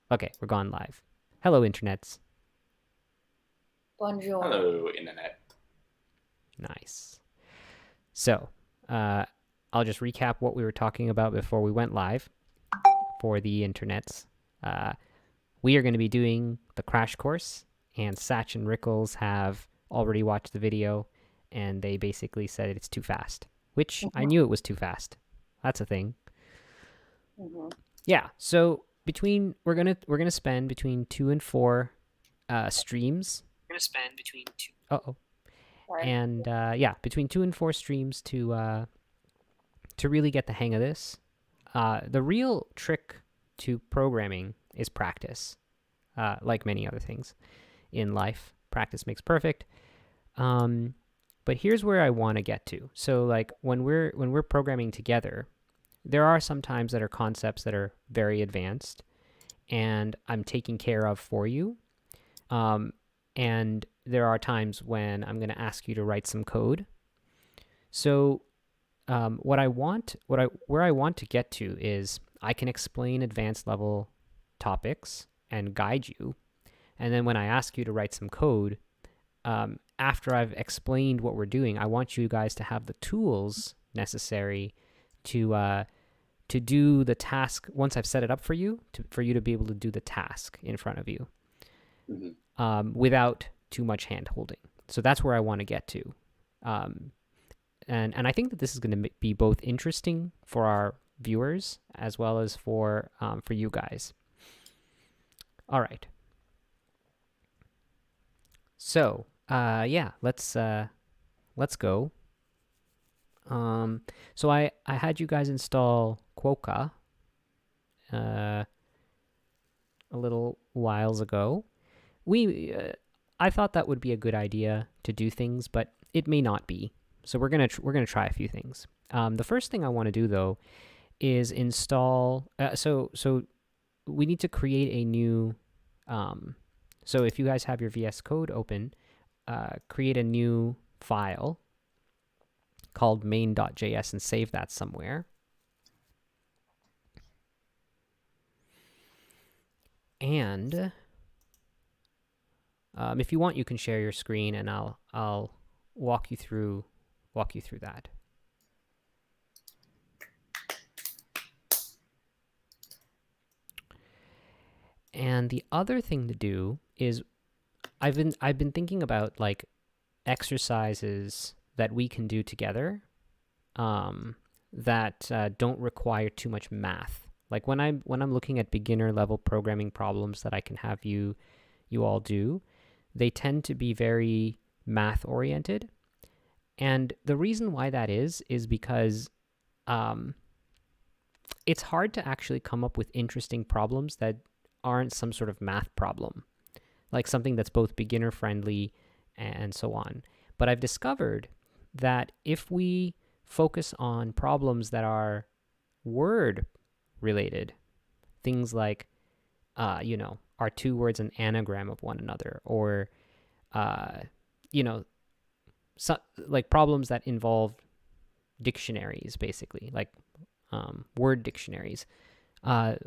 Okay, we're gone live. Hello, internets. Bonjour. Hello, Internet. Nice. So, I'll just recap what we were talking about before we went live for the internets. We are going to be doing the crash course, and Satch and Rickles have already watched the video, and they basically said it's too fast, which I knew it was too fast. That's a thing. Yeah. So we're gonna spend between 2 and 4 streams. We're gonna spend between 2. And yeah, between 2 and 4 streams to really get the hang of this. The real trick to programming is practice. Like many other things in life, practice makes perfect. But here's where I want to get to. So like when we're programming together, there are some times that are concepts that are very advanced and I'm taking care of for you. And there are times when I'm going to ask you to write some code. So where I want to get to is I can explain advanced level topics and guide you. And then when I ask you to write some code, after I've explained what we're doing, I want you guys to have the tools necessary to do the task once I've set it up for you, for you to be able to do the task in front of you without too much hand holding. So that's where I want to get to. And I think that this is going to be both interesting for our viewers as well as for you guys. All right. So yeah, let's go. So I had you guys install Quokka a little whiles ago. I thought that would be a good idea to do things, but it may not be. So we're gonna try a few things. The first thing I want to do though is install. So we need to create a new. So if you guys have your VS Code open, create a new file called main.js and save that somewhere. And if you want, you can share your screen, and I'll walk you through that. And the other thing to do is I've been thinking about like exercises that we can do together that don't require too much math. Like when I'm looking at beginner level programming problems that I can have you all do, they tend to be very math oriented. And the reason why that is because it's hard to actually come up with interesting problems that aren't some sort of math problem, like something that's both beginner friendly and so on. But I've discovered that if we focus on problems that are word related, things like, are two words an anagram of one another, or, like problems that involve dictionaries, basically, like word dictionaries,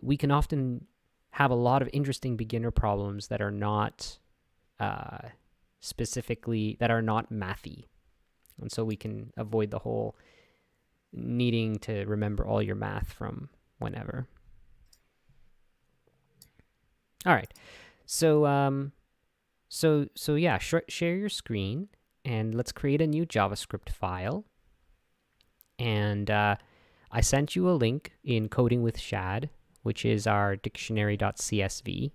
we can often have a lot of interesting beginner problems that are not that are not mathy. And so we can avoid the whole needing to remember all your math from whenever. All right. So yeah, share your screen and let's create a new JavaScript file. And I sent you a link in Coding with Shad, which is our dictionary.csv.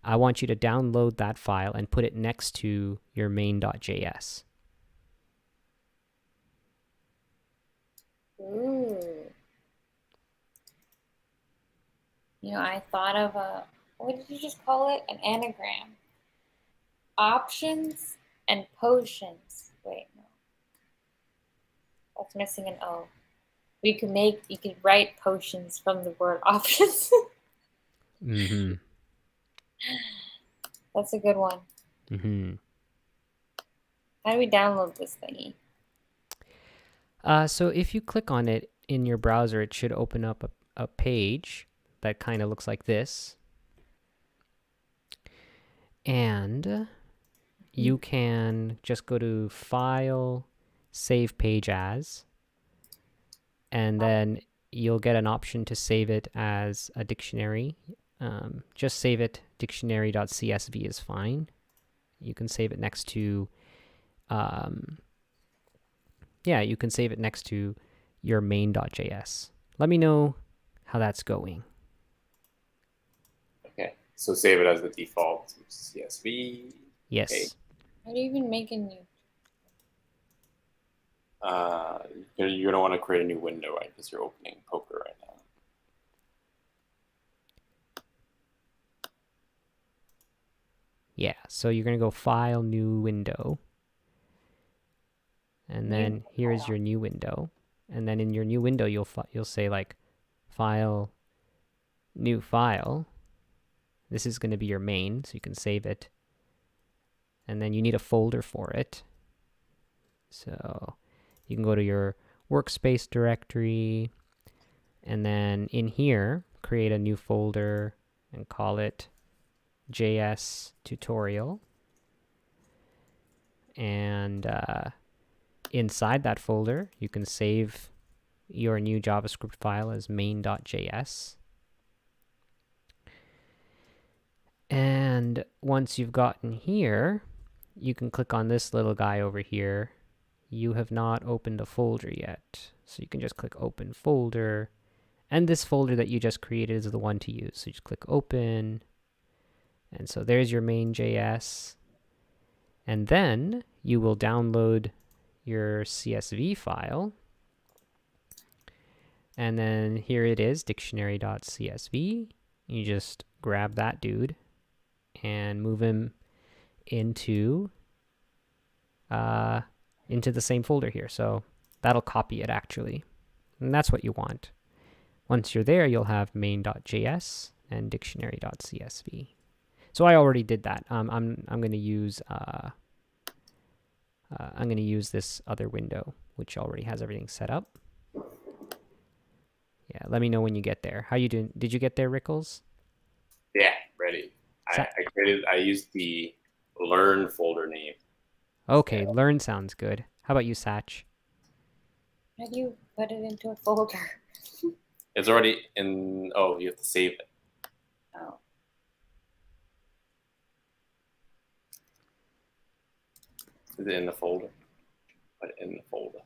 I want you to download that file and put it next to your main.js. Ooh. I thought of what did you just call it? An anagram. Options and potions. Wait, no. That's missing an O. You could write potions from the word options. Mm-hmm. That's a good one. Mm-hmm. How do we download this thingy? So if you click on it in your browser, it should open up a page that kind of looks like this. And you can just go to File, Save Page As, and then you'll get an option to save it as a dictionary. Just save it dictionary.csv is fine. You can save it next to, you can save it next to your main.js. Let me know how that's going. Okay, so save it as the default CSV. Yes. Okay. How do you even make a new? You're going to want to create a new window, right? Because you're opening Poker right now. Yeah, so you're going to go File, New Window. And then here's your new window. And then in your new window, you'll say like File, New File. This is going to be your main, so you can save it. And then you need a folder for it. So you can go to your workspace directory. And then in here, create a new folder and call it JS tutorial. And inside that folder, you can save your new JavaScript file as main.js. And once you've gotten here, you can click on this little guy over here. You have not opened a folder yet. So you can just click Open Folder. And this folder that you just created is the one to use. So you just click Open. And so there's your main.js. And then you will download your CSV file. And then here it is, dictionary.csv. You just grab that dude and move him into the same folder here. So that'll copy it actually. And that's what you want. Once you're there, you'll have main.js and dictionary.csv. So I already did that. I'm going to use this other window, which already has everything set up. Yeah, let me know when you get there. How you doing? Did you get there, Rickles? Yeah, ready. I used the learn folder name. Okay, learn sounds good. How about you, Satch? How do you put it into a folder? It's already in. Oh, you have to save it. Oh. Is it in the folder? Put it in the folder.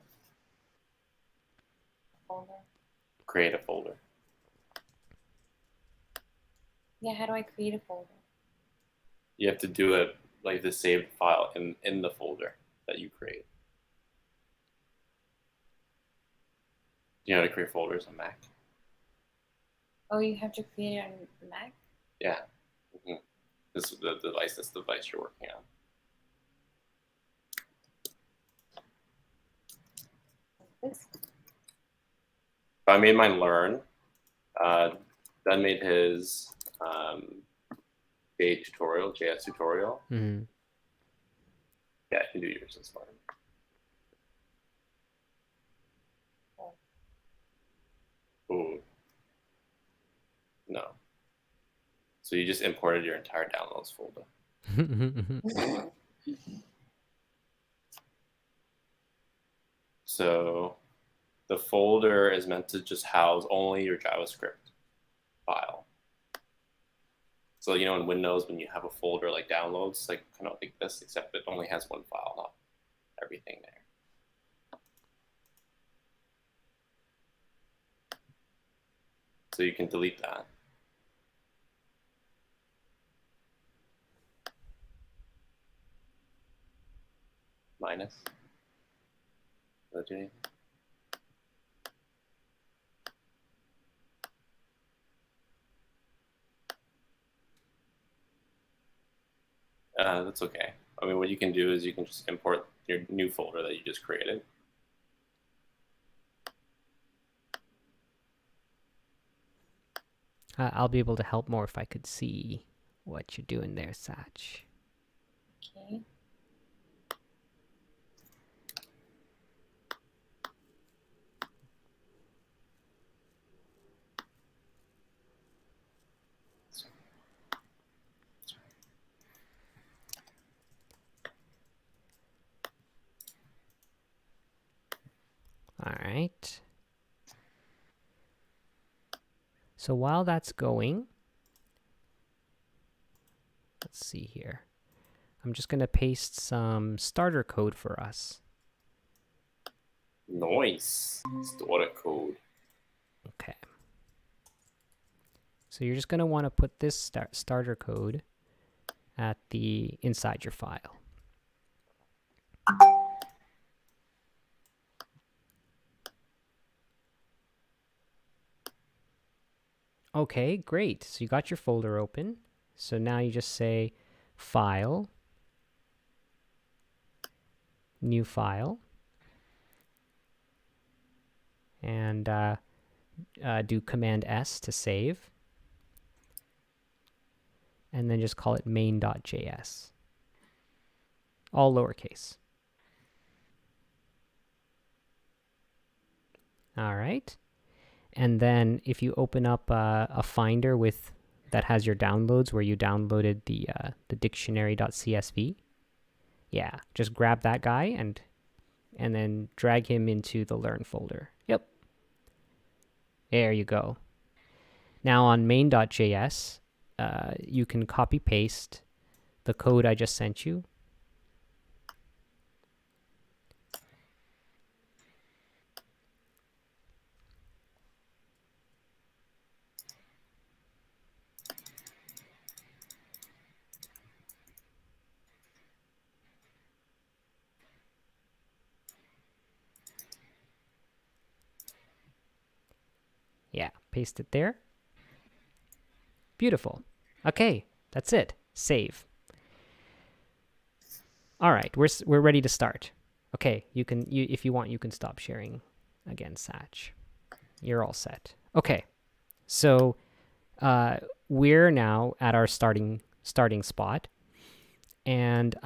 Folder. Create a folder. Yeah, how do I create a folder? You have to do it like the saved file in the folder that you create. You know how to create folders on Mac? Oh, you have to create it on Mac? Yeah. Mm-hmm. This is the device you're working on. This? I made mine learn. Ben made his JS tutorial. Mm-hmm. Yeah, I can do yours as well. Ooh. No. So you just imported your entire downloads folder. So the folder is meant to just house only your JavaScript file. So, you know, in Windows, when you have a folder like downloads, like kind of like this, except it only has one file, not everything there. So you can delete that. Minus. Does that do anything? That's okay. I mean, what you can do is you can just import your new folder that you just created. I'll be able to help more if I could see what you're doing there, Satch. Okay. All right. So while that's going, let's see here. I'm just going to paste some starter code for us. Nice. Starter code. Okay. So you're just going to want to put this starter code at the inside your file. Okay, great. So you got your folder open. So now you just say File, New File, and do Command S to save. And then just call it main.js. All lowercase. All right. And then if you open up a Finder that has your downloads where you downloaded the dictionary.csv, yeah, just grab that guy and then drag him into the Learn folder. Yep. There you go. Now on main.js, you can copy paste the code I just sent you. Yeah, paste it there. Beautiful. Okay, that's it. Save. All right, we're ready to start. Okay, if you want, you can stop sharing again, Satch. You're all set. Okay, so we're now at our starting spot, and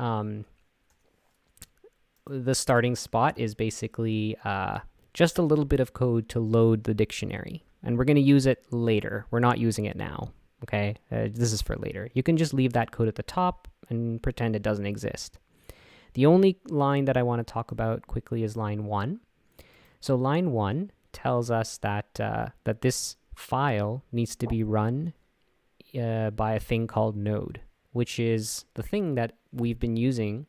the starting spot is basically just a little bit of code to load the dictionary, and we're going to use it later. We're not using it now. Okay, this is for later. You can just leave that code at the top and pretend it doesn't exist. The only line that I want to talk about quickly is line 1. So line 1 tells us that that this file needs to be run by a thing called node, which is the thing that we've been using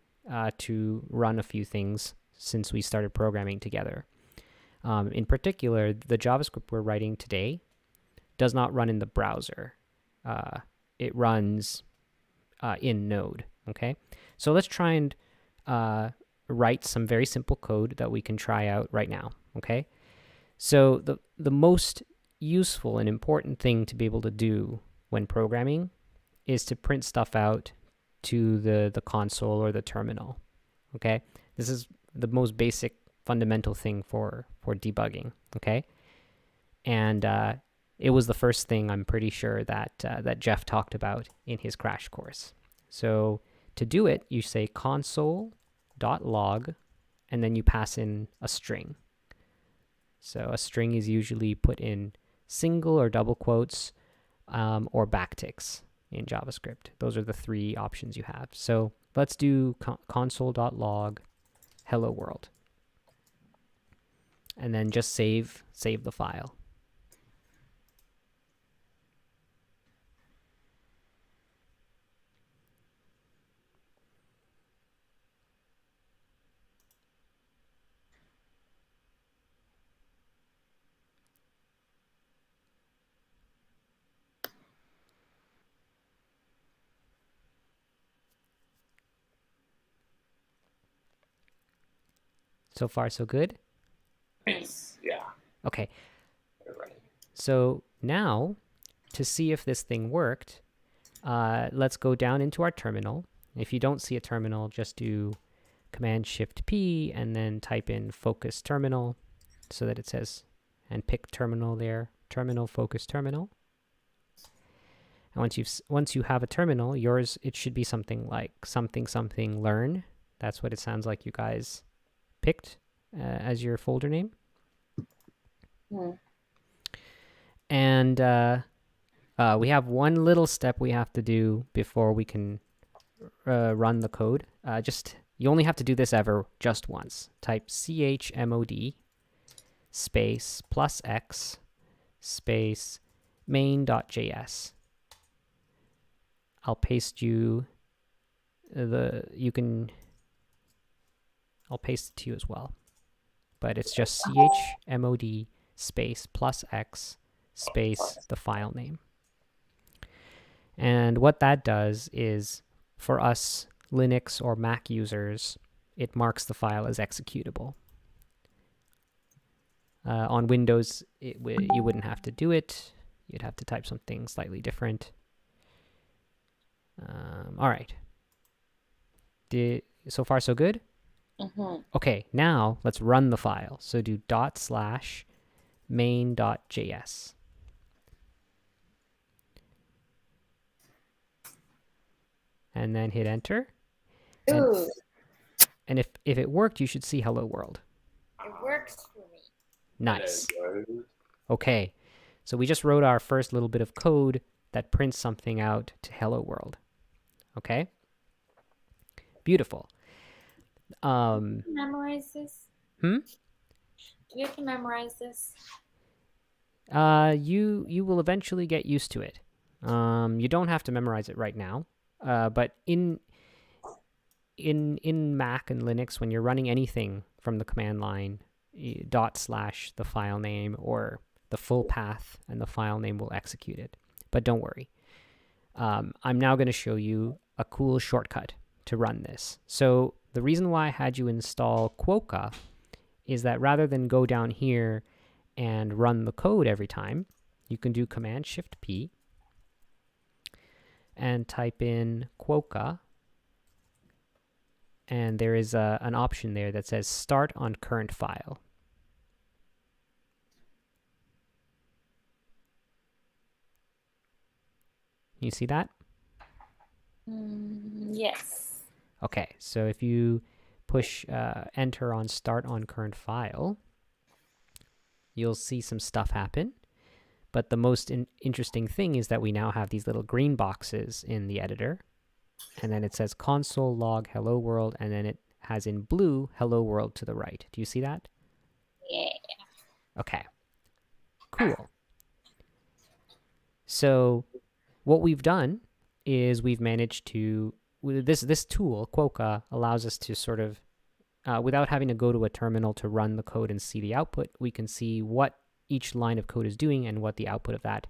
to run a few things since we started programming together. In particular, the JavaScript we're writing today does not run in the browser. It runs in Node. Okay, so let's try and write some very simple code that we can try out right now. Okay, so the most useful and important thing to be able to do when programming is to print stuff out to the console or the terminal. Okay, this is the most basic fundamental thing for debugging. Okay, and it was the first thing I'm pretty sure that Jeff talked about in his crash course. So to do it, you say console.log, and then you pass in a string. So a string is usually put in single or double quotes or backticks in JavaScript. Those are the three options you have. So let's do console.log hello world. And then just save the file. So far, so good? Nice. Yeah. Okay. Right. So now, to see if this thing worked, let's go down into our terminal. If you don't see a terminal, just do Command-Shift-P and then type in focus terminal so that it says, and pick terminal there, terminal, focus terminal. And once you have a terminal, it should be something like something learn. That's what it sounds like you guys picked as your folder name. Hmm. And we have one little step we have to do before we can run the code. You only have to do this ever just once. Type chmod space plus x space main.js. I'll paste you I'll paste it to you as well. But it's just chmod space plus x space the file name. And what that does is, for us Linux or Mac users, it marks the file as executable. On Windows, you wouldn't have to do it. You'd have to type something slightly different. All right. So far, so good? Mm-hmm. Okay, now let's run the file. So do ./main.js. And then hit enter. Ooh, And if it worked, you should see hello world. it works for me. Nice. Okay, so we just wrote our first little bit of code that prints something out to hello world. Okay? Beautiful. Memorize this? Hmm? Do you have to memorize this? You will eventually get used to it. You don't have to memorize it right now. But in Mac and Linux, when you're running anything from the command line, / the file name or the full path, and the file name will execute it. But don't worry. I'm now going to show you a cool shortcut to run this. So the reason why I had you install Quokka is that rather than go down here and run the code every time, you can do Command-Shift-P and type in Quokka, and there is an option there that says Start on Current File. You see that? Yes. Okay, so if you push enter on Start on Current File, you'll see some stuff happen. But the most interesting thing is that we now have these little green boxes in the editor. And then it says console log hello world, and then it has in blue hello world to the right. Do you see that? Yeah. Okay. Cool. So what we've done is we've managed to, this tool, Quokka, allows us to sort of, without having to go to a terminal to run the code and see the output, we can see what each line of code is doing and what the output of that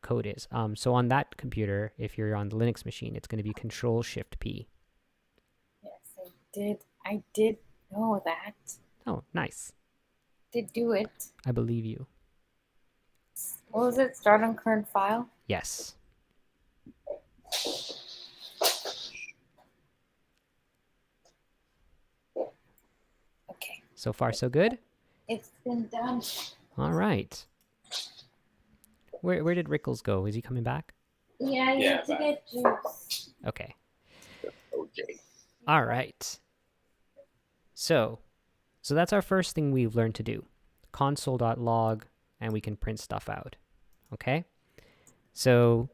code is. So on that computer, if you're on the Linux machine, it's going to be Control-Shift-P. Yes, I did know that. Oh, nice. Did do it. I believe you. What was it? Start on current file? Yes. Okay. So far, so good? It's been done. All right. Where did Rickles go? Is he coming back? Yeah, you have to get juice. Okay. Okay. All right. So that's our first thing we've learned to do. Console.log, and we can print stuff out. Okay? So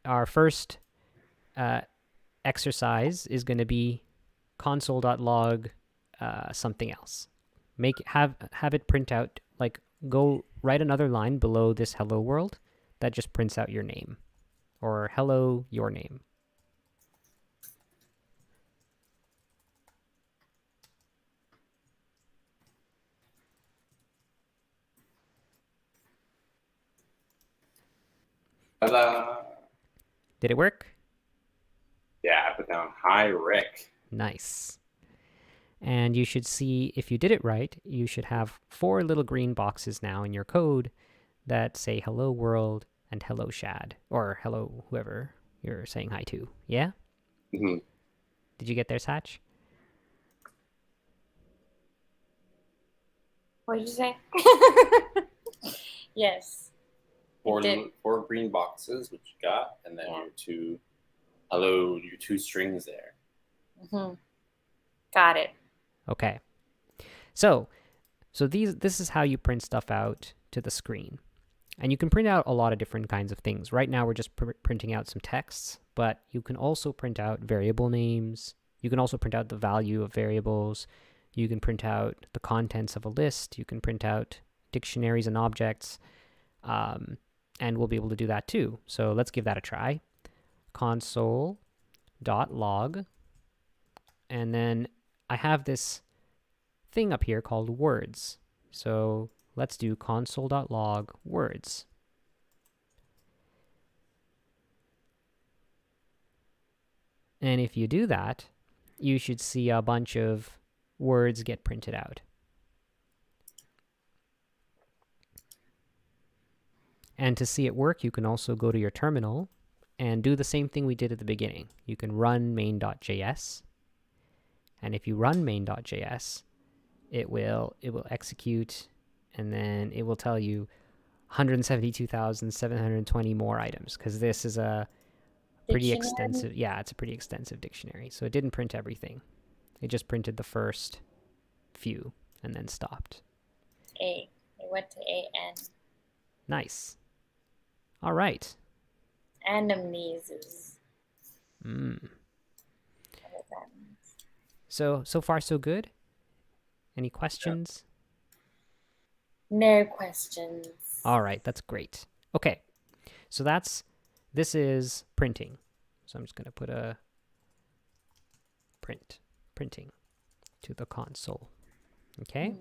our first exercise is going to be console.log something else. Have it print out, like, go write another line below this hello world that just prints out your name, or hello your name. Ta-da! Did it work? Yeah, I put down hi Rick. Nice. And you should see, if you did it right, you should have 4 little green boxes now in your code that say hello world and hello Shad, or hello whoever you're saying hi to. Yeah? Mm-hmm. Did you get there, Satch? What did you say? Yes. Four green boxes, which you got, and then your two strings there. Mm-hmm. Got it. Okay. So this is how you print stuff out to the screen. And you can print out a lot of different kinds of things. Right now we're just printing out some texts, but you can also print out variable names. You can also print out the value of variables. You can print out the contents of a list. You can print out dictionaries and objects. And we'll be able to do that too. So let's give that a try. Console.log. And then I have this thing up here called words. So let's do console.log words. And if you do that, you should see a bunch of words get printed out. And to see it work, you can also go to your terminal and do the same thing we did at the beginning. You can run main.js. And if you run main.js, it will execute, and then it will tell you 172,720 more items, because this is a pretty extensive, it's a pretty extensive dictionary. So it didn't print everything. It just printed the first few and then stopped. It went to AN. Nice. All right. Anamnesis. Mm. What does that mean? So far so good? Any questions? No questions. All right, that's great. Okay, so this is printing. So I'm just going to put a printing to the console. Okay.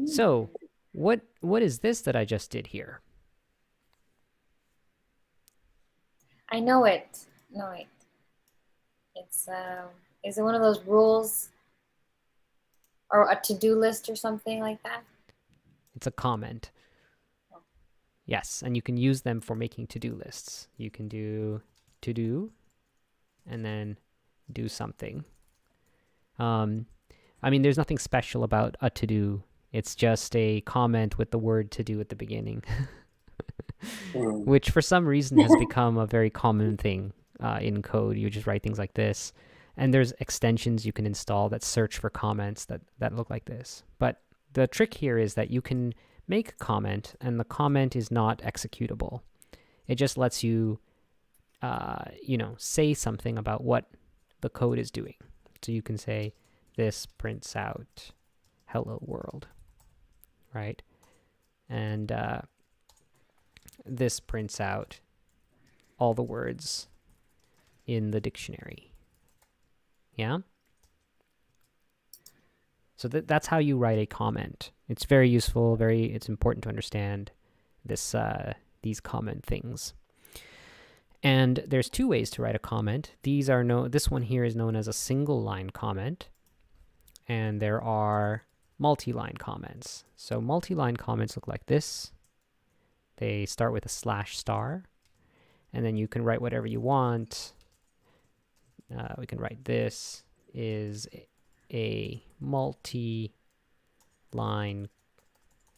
So what is this that I just did here? I know it. No, wait. It's is it one of those rules or a to-do list or something like that? It's a comment. Yes, and you can use them for making to-do lists. You can do to-do and then do something. I mean, there's nothing special about a to-do. It's just a comment with the word to-do at the beginning, which for some reason has become a very common thing in code. You just write things like this, and there's extensions you can install that search for comments that look like this. But the trick here is that you can make a comment, and the comment is not executable. It just lets you, say something about what the code is doing. So you can say, this prints out hello world, right? And this prints out all the words in the dictionary. Yeah? So that's how you write a comment. It's very useful, it's important to understand these common things. And there's two ways to write a comment. This one here is known as a single line comment, and there are multi-line comments. So multi-line comments look like this. They start with a /*, and then you can write whatever you want. We can write this is a multi-line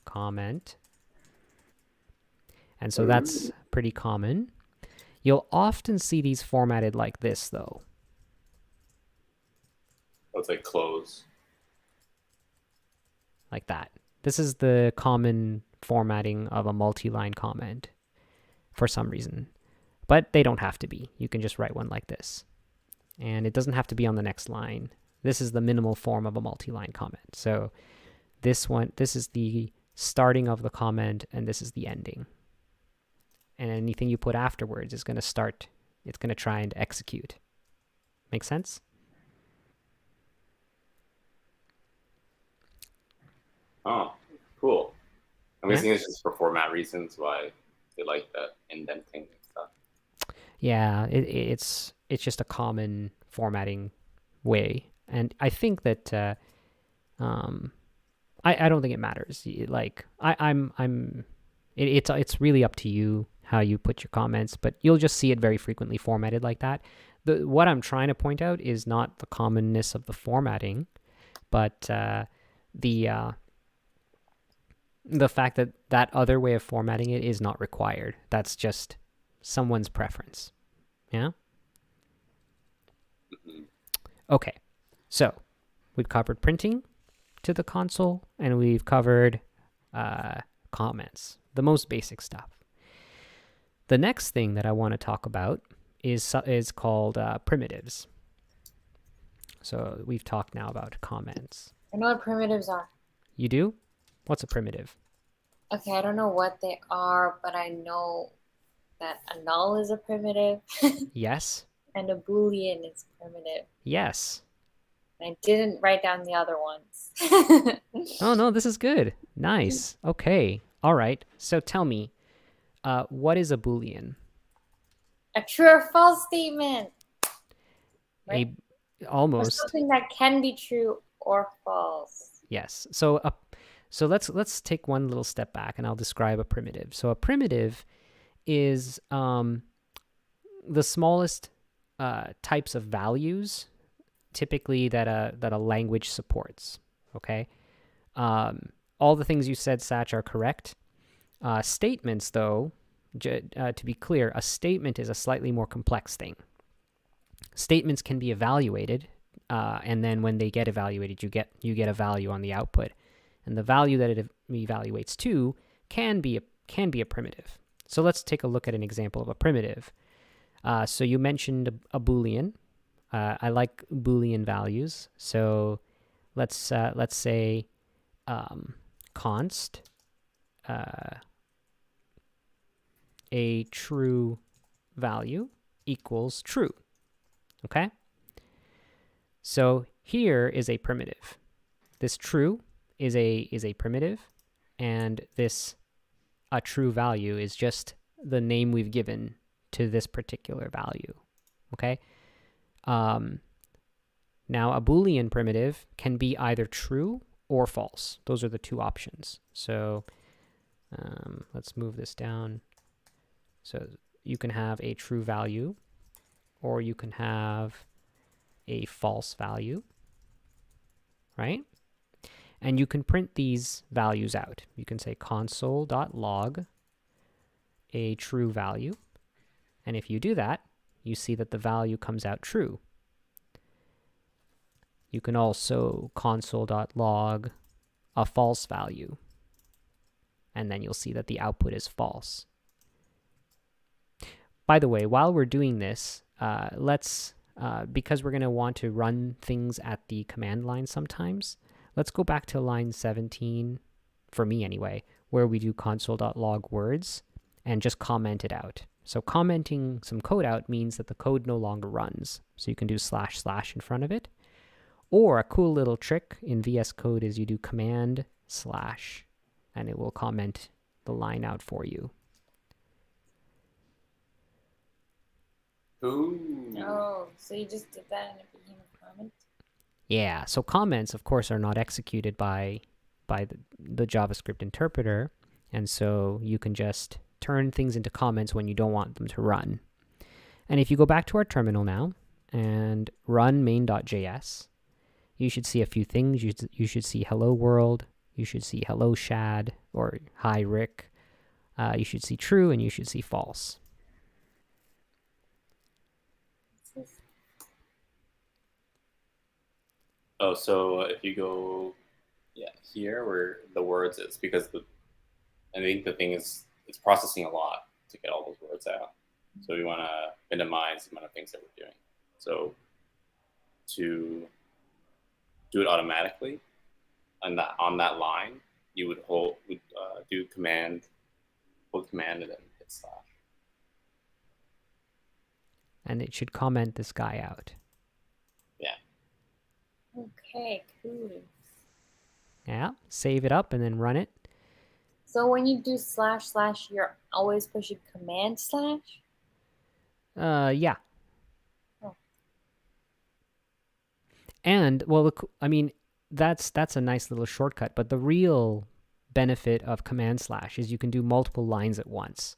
comment. And so that's pretty common. You'll often see these formatted like this, though. It's like close. Like that. This is the common formatting of a multi-line comment for some reason. But they don't have to be. You can just write one like this. And it doesn't have to be on the next line. This is the minimal form of a multi-line comment. So this is the starting of the comment, and this is the ending. And anything you put afterwards is going to start, it's going to try and execute. Make sense? Oh, cool. I'm Yeah. guessing it's just for format reasons why they like that indenting and stuff. Yeah, it's just a common formatting way. And I think that I don't think it matters. It's really up to you how you put your comments, but you'll just see it very frequently formatted like that. What I'm trying to point out is not the commonness of the formatting, but the fact that other way of formatting it is not required. That's just someone's preference. Yeah? Okay, so we've covered printing to the console, and we've covered comments, the most basic stuff. The next thing that I want to talk about is called primitives. So we've talked now about comments. I know what primitives are. You do? What's a primitive? Okay, I don't know what they are, but I know that a null is a primitive Yes? and a Boolean is primitive. Yes. I didn't write down the other ones. Oh, no, this is good. Nice. Okay. All right. So tell me, what is a Boolean? A true or false statement, right? Or Almost. something that can be true or false. Yes. So let's take one little step back, and I'll describe a primitive. So a primitive is the smallest types of values, typically that a language supports. Okay. All the things you said, Satch, are correct. Statements, though, to be clear, a statement is a slightly more complex thing. Statements can be evaluated, and then when they get evaluated, you get a value on the output, and the value that it evaluates to can be a primitive. So let's take a look at an example of a primitive. So you mentioned a Boolean. I like Boolean values. So let's say const a true value equals true. Okay? So here is a primitive. This true is a primitive, and this a true value is just the name we've given to this particular value. Okay? Now, a Boolean primitive can be either true or false. Those are the two options. So let's move this down. So you can have a true value, or you can have a false value, right? And you can print these values out. You can say console.log a true value. And if you do that, you see that the value comes out true. You can also console.log a false value. And then you'll see that the output is false. By the way, while we're doing this, because we're going to want to run things at the command line sometimes, let's go back to line 17, for me anyway, where we do console.log words and just comment it out. So commenting some code out means that the code no longer runs. So you can do / in front of it. Or a cool little trick in VS Code is you do command / and it will comment the line out for you. Ooh. Oh, so you just did that and it became a comment? Yeah, so comments, of course, are not executed by the JavaScript interpreter, and so you can just turn things into comments when you don't want them to run. And if you go back to our terminal now and run main.js, you should see a few things. You should see hello world, you should see hello Shad, or hi Rick, you should see true, and you should see false. Oh, so if you go, here where the words is, because I think the thing is it's processing a lot to get all those words out. So we want to minimize the amount of things that we're doing. So to do it automatically on that line, you would do command, hold command, and then hit /. And it should comment this guy out. Yeah. Okay, cool. Yeah, save it up and then run it. So when you do // you're always pushing command /? Yeah. Oh. And, well, I mean, that's a nice little shortcut, but the real benefit of command / is you can do multiple lines at once.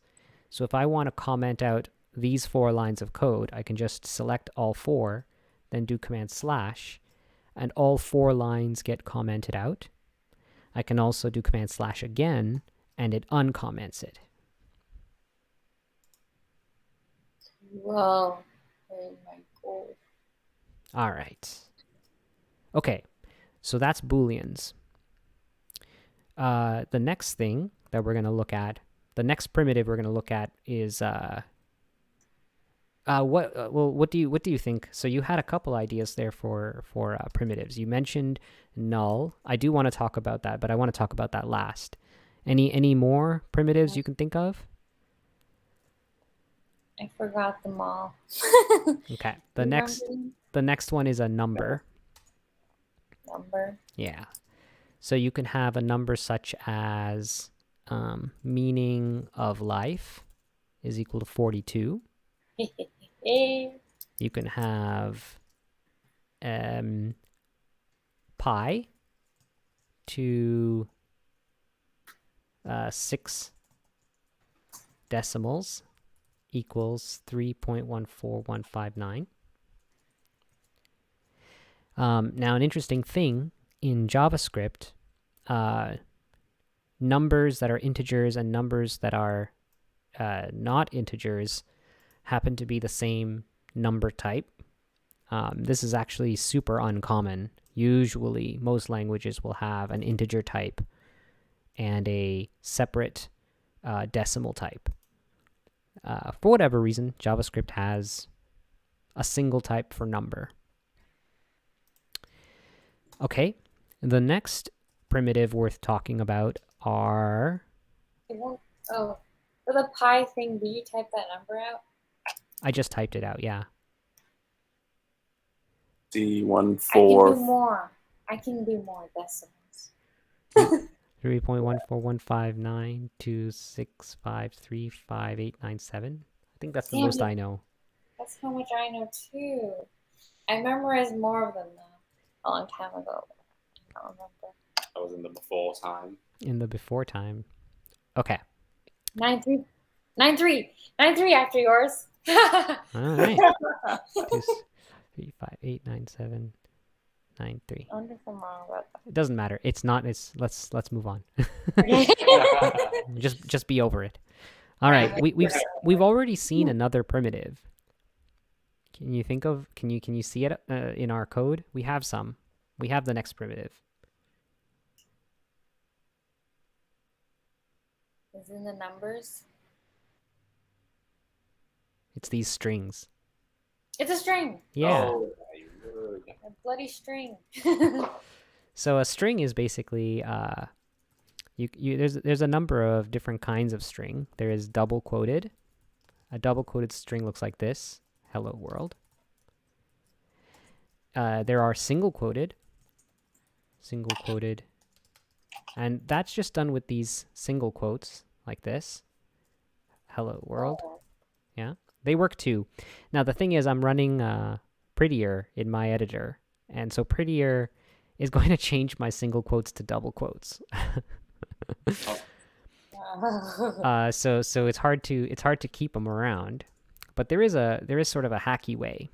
So if I want to comment out these 4 lines of code, I can just select all 4, then do command /, and all 4 lines get commented out. I can also do command / again, and it uncomments it. Whoa. Oh my god. All right. Okay, so that's Booleans. The next thing that we're going to look at, the next primitive we're going to look at is what do you think? So you had a couple ideas there for primitives. You mentioned null. I do want to talk about that, but I want to talk about that last. Any more primitives you can think of? I forgot them all. Okay. The next one is a number. Number. Yeah. So you can have a number such as meaning of life is equal to 42. You can have pi to 6 decimals equals 3.14159. Now, an interesting thing in JavaScript, numbers that are integers and numbers that are not integers happen to be the same number type. This is actually super uncommon. Usually, most languages will have an integer type and a separate decimal type. For whatever reason, JavaScript has a single type for number. Okay, the next primitive worth talking about are... For the pi thing, will you type that number out? I just typed it out, yeah. D14. I can do more. I can do more decimals. 3.1415926535897. I think that's the most I know. That's how much I know too. I memorized more of them though a long time ago. I don't remember. I was in the before time. In the before time. Okay. 9-3. 9-3. 9-3 after yours. All right. 2, 3, 5, 8, 9, 7, 9, 3. I wonder if I'm wrong about that. It doesn't matter. It's not. Let's move on. Okay. just be over it. All right. We've already seen another primitive. Can you think of? Can you see it in our code? We have some. We have the next primitive. Is in the numbers. It's these strings. It's a string. Yeah. Oh, A bloody string. So a string is basically there's a number of different kinds of string. There is double quoted. A double quoted string looks like this. Hello world. There are single quoted. Single quoted. And that's just done with these single quotes like this. Hello world. Yeah. They work too. Now the thing is I'm running Prettier in my editor. And so Prettier is going to change my single quotes to double quotes. So it's hard to keep them around. But there is sort of a hacky way.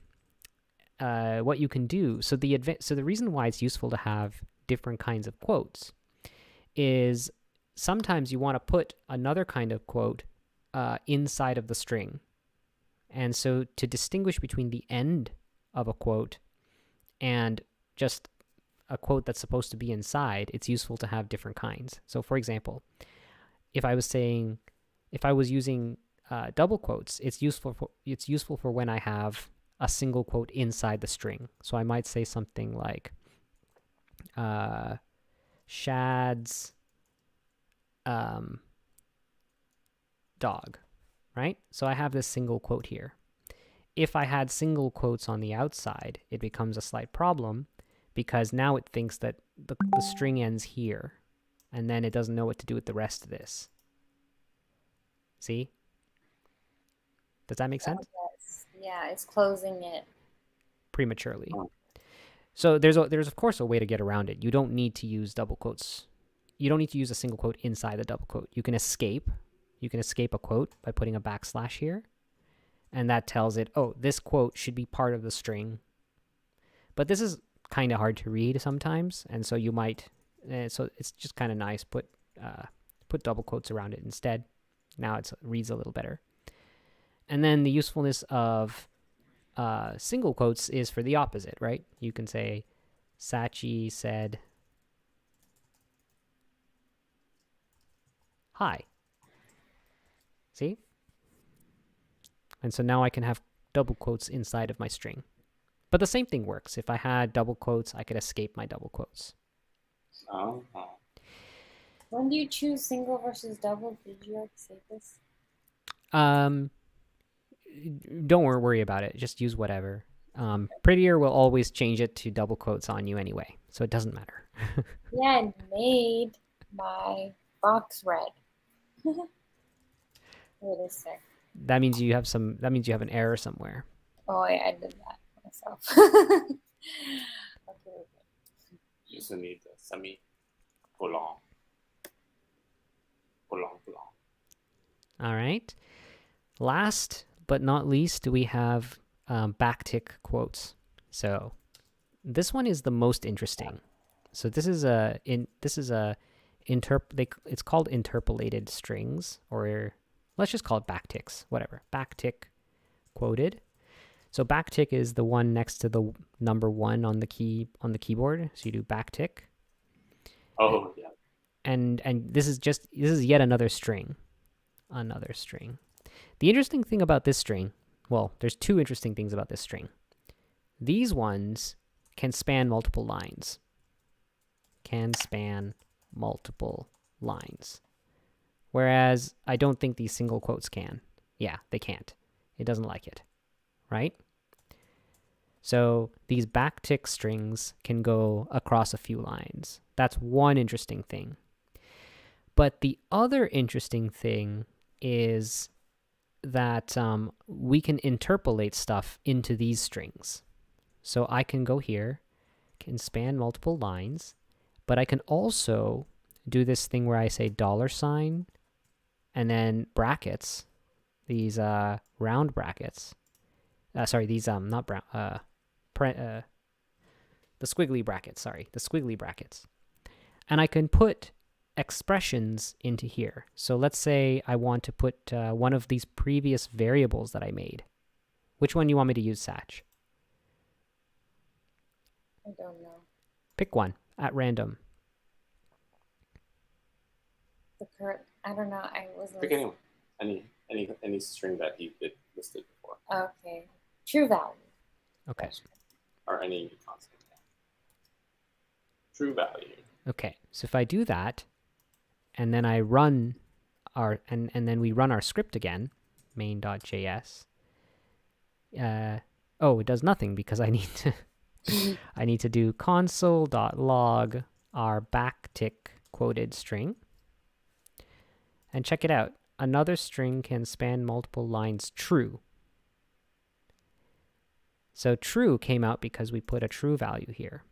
What you can do, so the reason why it's useful to have different kinds of quotes is sometimes you want to put another kind of quote inside of the string. And so to distinguish between the end of a quote and just a quote that's supposed to be inside, it's useful to have different kinds. So for example, if I was using double quotes, it's useful for when I have a single quote inside the string. So I might say something like Shad's dog, right? So I have this single quote here. If I had single quotes on the outside, it becomes a slight problem because now it thinks that the string ends here, and then it doesn't know what to do with the rest of this. See? Does that make sense? Yes. Yeah, it's closing it prematurely. So there's of course a way to get around it. You don't need to use double quotes. You don't need to use a single quote inside the double quote. You can escape a quote by putting a backslash here, and that tells it, oh, this quote should be part of the string. But this is kind of hard to read sometimes, and so you might so it's just kind of nice put double quotes around it instead. Now it reads a little better. And then the usefulness of single quotes is for the opposite, right? You can say, Sachi said, hi. See? And so now I can have double quotes inside of my string. But the same thing works. If I had double quotes, I could escape my double quotes. Oh. When do you choose single versus double? Did you like say this? Don't worry about it. Just use whatever. Prettier will always change it to double quotes on you anyway, so it doesn't matter. Yeah, it made my box red. Wait a sec. That means you have an error somewhere. Oh, I did that myself. Okay. You also need the semicolon. Colon. All right. Last but not least, we have backtick quotes. So this one is the most interesting. So it's called interpolated strings, or let's just call it backticks, whatever. Backtick quoted. So backtick is the one next to the number 1 on the keyboard. So you do backtick. Oh, yeah. And this is yet another string. Another string. The interesting thing about this string, well, there's 2 interesting things about this string. These ones can span multiple lines. Whereas I don't think these single quotes can. Yeah, they can't. It doesn't like it, right? So these backtick strings can go across a few lines. That's one interesting thing. But the other interesting thing is that we can interpolate stuff into these strings. So I can go here, can span multiple lines, but I can also do this thing where I say $, and then brackets, these round brackets. These not brown, the squiggly brackets, the squiggly brackets. And I can put expressions into here. So let's say I want to put one of these previous variables that I made. Which one do you want me to use, Satch? I don't know. Pick one at random. I don't know. I wasn't. Pick anyone. Any string that he did listed before. Okay. True value. Okay. Or any constant. True value. Okay. So if I do that, and then I run and then we run our script again, main.js. It does nothing because I need to do console.log our backtick quoted string. And check it out. Another string can span multiple lines true. So true came out because we put a true value here.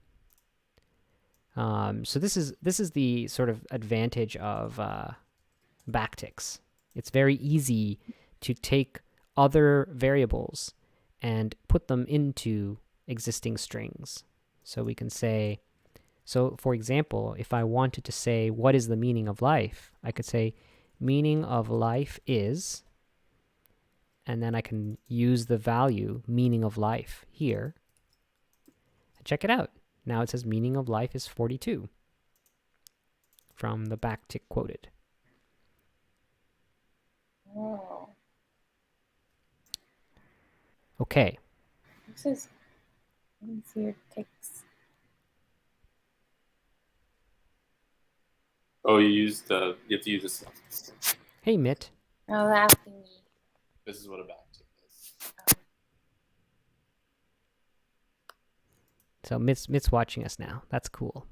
So this is the sort of advantage of backticks. It's very easy to take other variables and put them into existing strings. So we can say, for example, if I wanted to say, what is the meaning of life? I could say, meaning of life is, and then I can use the value meaning of life here. And check it out. Now it says meaning of life is 42 from the backtick quoted. Oh. Okay. This is easier ticks. Oh, you have to use this. Hey, Mitt. Oh, that thingy. This is what a backtick is. So Mitt's watching us now. That's cool.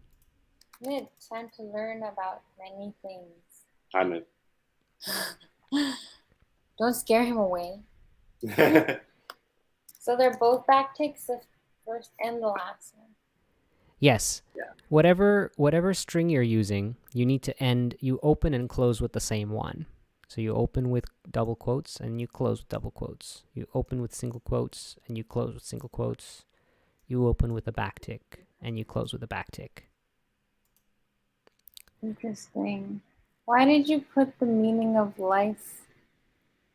Mitt, time to learn about many things. Hi, Mitt. Don't scare him away. So they're both backticks, the first and the last one. Yes. Yeah. Whatever string you're using, you open and close with the same one. So you open with double quotes and you close with double quotes. You open with single quotes and you close with single quotes. You open with a backtick and you close with a backtick. Interesting. Why did you put the meaning of life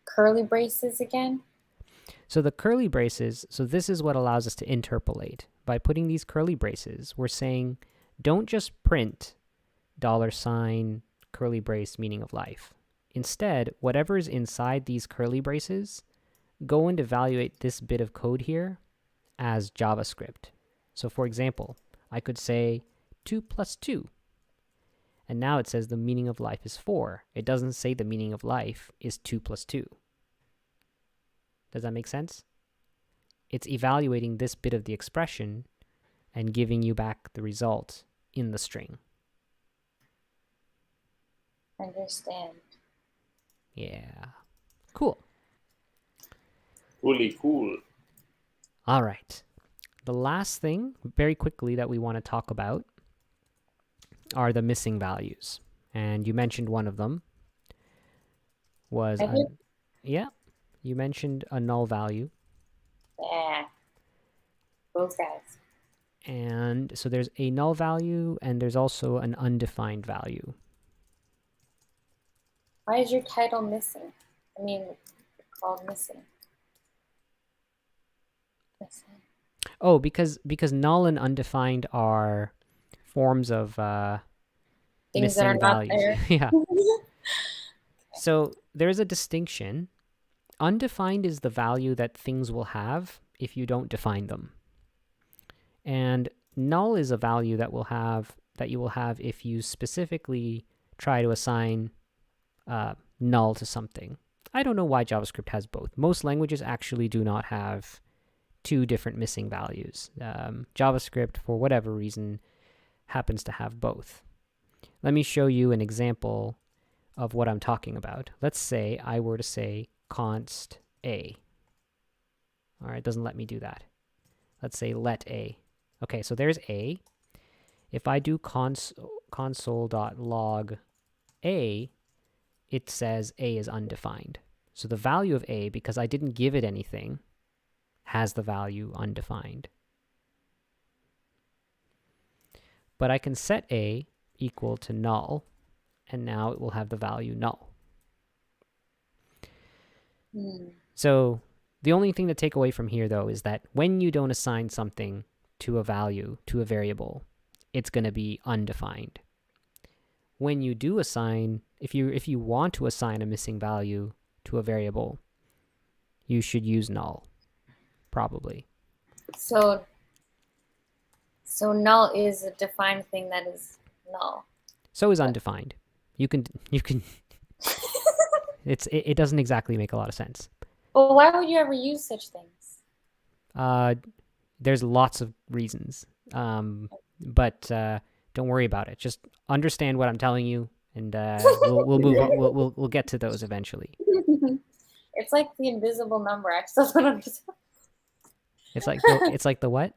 curly braces again? So the curly braces, so this is what allows us to interpolate. By putting these curly braces, we're saying don't just print $, curly brace, meaning of life. Instead, whatever is inside these curly braces, go and evaluate this bit of code here as JavaScript. So for example, I could say 2 plus 2. And now it says the meaning of life is 4. It doesn't say the meaning of life is 2 plus 2. Does that make sense? It's evaluating this bit of the expression and giving you back the result in the string. Understand. Yeah. Cool. Really cool. All right. The last thing, very quickly, that we want to talk about are the missing values. And you mentioned one of them was, yeah, you mentioned a null value. Yeah. Those guys. And so there's a null value and there's also an undefined value. Why is your title missing? I mean, called missing. Oh, because null and undefined are forms of things that are values. Not there. Yeah. So there's a distinction. Undefined is the value that things will have if you don't define them. And null is a value that you will have if you specifically try to assign null to something. I don't know why JavaScript has both. Most languages actually do not have two different missing values. JavaScript, for whatever reason, happens to have both. Let me show you an example of what I'm talking about. Let's say I were to say const a. All right, it doesn't let me do that. Let's say let a. Okay, so there's a. If I do console.log a, it says a is undefined. So the value of a, because I didn't give it anything, has the value undefined. But I can set a equal to null, and now it will have the value null. So the only thing to take away from here, though, is that when you don't assign something to a value, to a variable, it's going to be undefined. When you do assign, if you want to assign a missing value to a variable, you should use null, probably. So null is a defined thing that is null. So is undefined. You can it doesn't exactly make a lot of sense. Well, why would you ever use such things? There's lots of reasons. But don't worry about it. Just understand what I'm telling you, and we'll move on. We'll get to those eventually. It's like the invisible number. I still don't understand. It's like the what?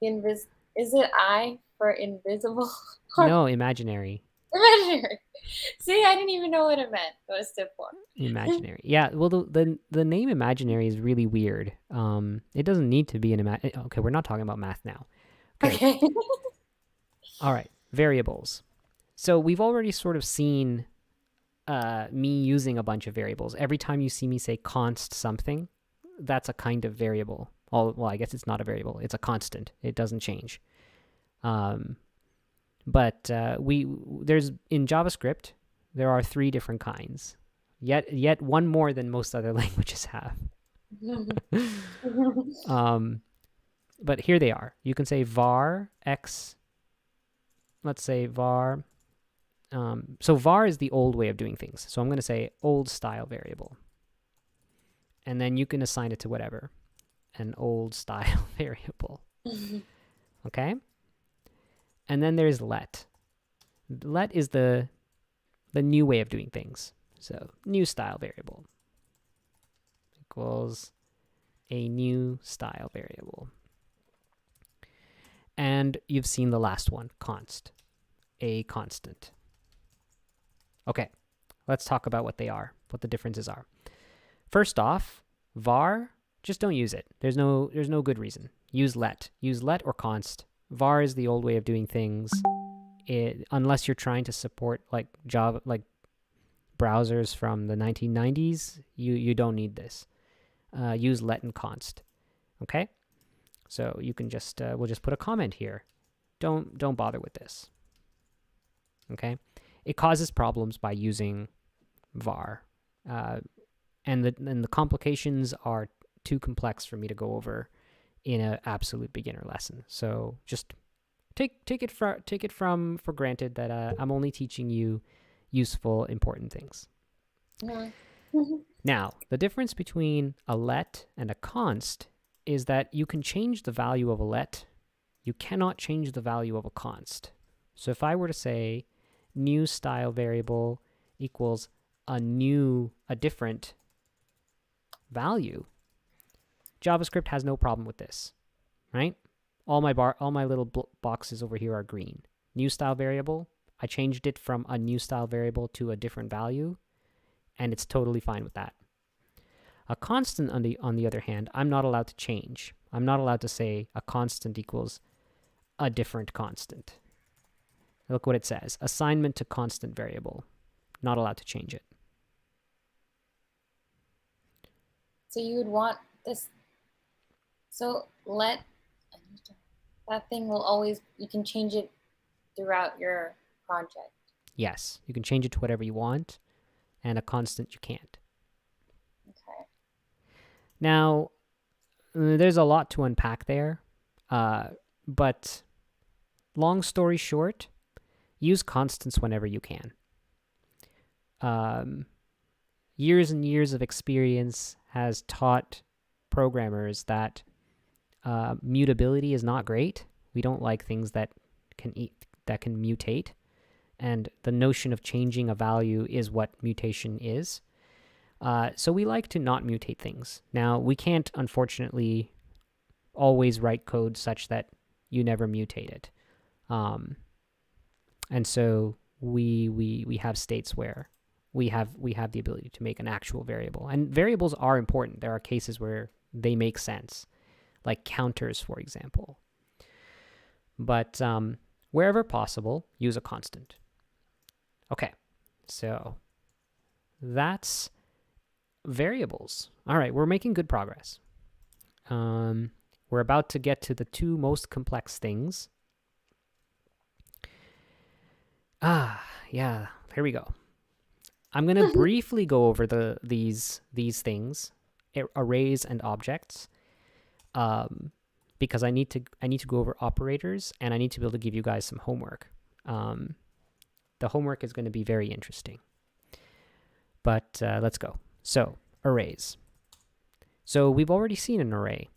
Is it I for invisible? No, imaginary. Imaginary. See, I didn't even know what it meant. What it stood for. Imaginary. Yeah. Well, the name imaginary is really weird. It doesn't need to be an Okay, we're not talking about math now. Okay. All right. Variables. So we've already sort of seen me using a bunch of variables. Every time you see me say const something, that's a kind of variable. Well, I guess it's not a variable. It's a constant. It doesn't change. But there's in JavaScript, there are 3 different kinds. Yet one more than most other languages have. But here they are. You can say var x. Let's say var. So var is the old way of doing things. So I'm going to say old style variable. And then you can assign it to whatever. An old style variable. Okay? And then there's let. Let is the new way of doing things. So new style variable equals a new style variable. And you've seen the last one, const, a constant. Okay, let's talk about what they are, what the differences are. First off, var, just don't use it. There's no good reason. Use let or const. Var is the old way of doing things. Unless you're trying to support like Java, like browsers from the 1990s, you don't need this. Use let and const. Okay, so you can just we'll just put a comment here. Don't bother with this. Okay, it causes problems by using var. and the complications are too complex for me to go over in an absolute beginner lesson. So just take it for granted that I'm only teaching you useful, important things. Mm-hmm. Now, the difference between a let and a const is that you can change the value of a let. You cannot change the value of a const. So if I were to say new style variable equals a different value, JavaScript has no problem with this, right? All my little boxes over here are green. New style variable, I changed it from a new style variable to a different value, and it's totally fine with that. A constant, on the other hand, I'm not allowed to change. I'm not allowed to say a constant equals a different constant. Look what it says. Assignment to constant variable. Not allowed to change it. So you would want this. So that thing will always, you can change it throughout your project. Yes, you can change it to whatever you want, and a constant you can't. Okay. Now, there's a lot to unpack there, but long story short, use constants whenever you can. Years and years of experience has taught programmers that mutability is not great. We don't like things that can mutate, and the notion of changing a value is what mutation is. So we like to not mutate things. Now, we can't, unfortunately, always write code such that you never mutate it. And so we have states where we have the ability to make an actual variable. And variables are important. There are cases where they make sense, like counters, for example. But wherever possible, use a constant. Okay, so that's variables. All right, we're making good progress. We're about to get to the two most complex things. Yeah, here we go. I'm going to briefly go over these things, arrays and objects, because I need to go over operators, and I need to be able to give you guys some homework. The homework is going to be very interesting. But let's go. So, arrays. So we've already seen an array.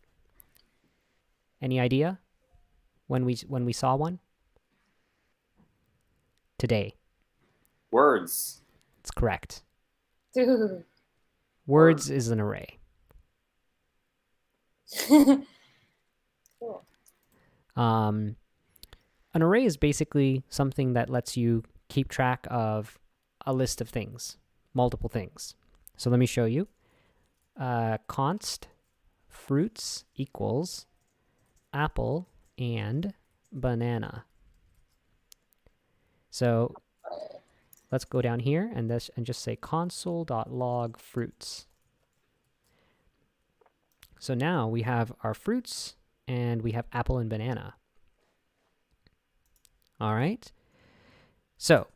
Any idea when we saw one? Today. Words. It's correct. Dude. Words is an array. Cool. An array is basically something that lets you keep track of a list of things, multiple things. So let me show you. Const fruits equals apple and banana. So let's go down here and just say console.log fruits. So now we have our fruits and we have apple and banana. All right. So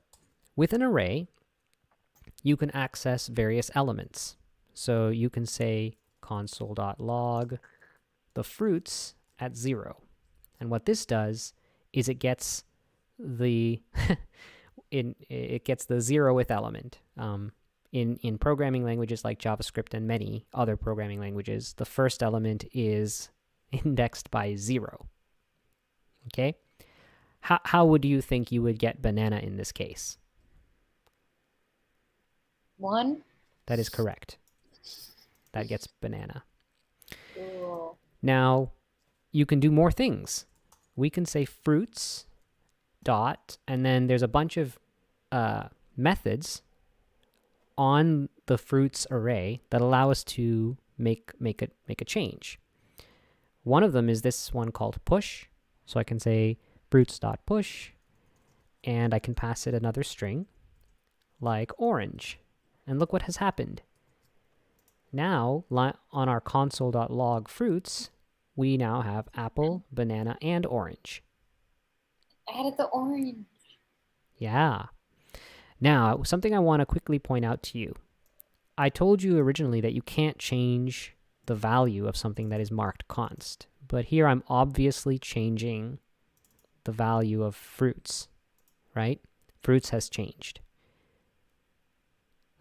with an array, you can access various elements. So you can say console.log the fruits at 0. And what this does is it gets the it gets the 0th element. In programming languages like JavaScript and many other programming languages, the first element is indexed by 0. Okay? How would you think you would get banana in this case? 1. That is correct. That gets banana. Cool. Now, you can do more things. We can say fruits dot, and then there's a bunch of methods on the fruits array that allow us to make a change. One of them is this one called push. So I can say fruits.push, and I can pass it another string like orange. And look what has happened. Now, on our console.log fruits, we now have apple, banana, and orange. Added the orange. Yeah. Now, something I want to quickly point out to you. I told you originally that you can't change the value of something that is marked const. But here I'm obviously changing the value of fruits, right? Fruits has changed.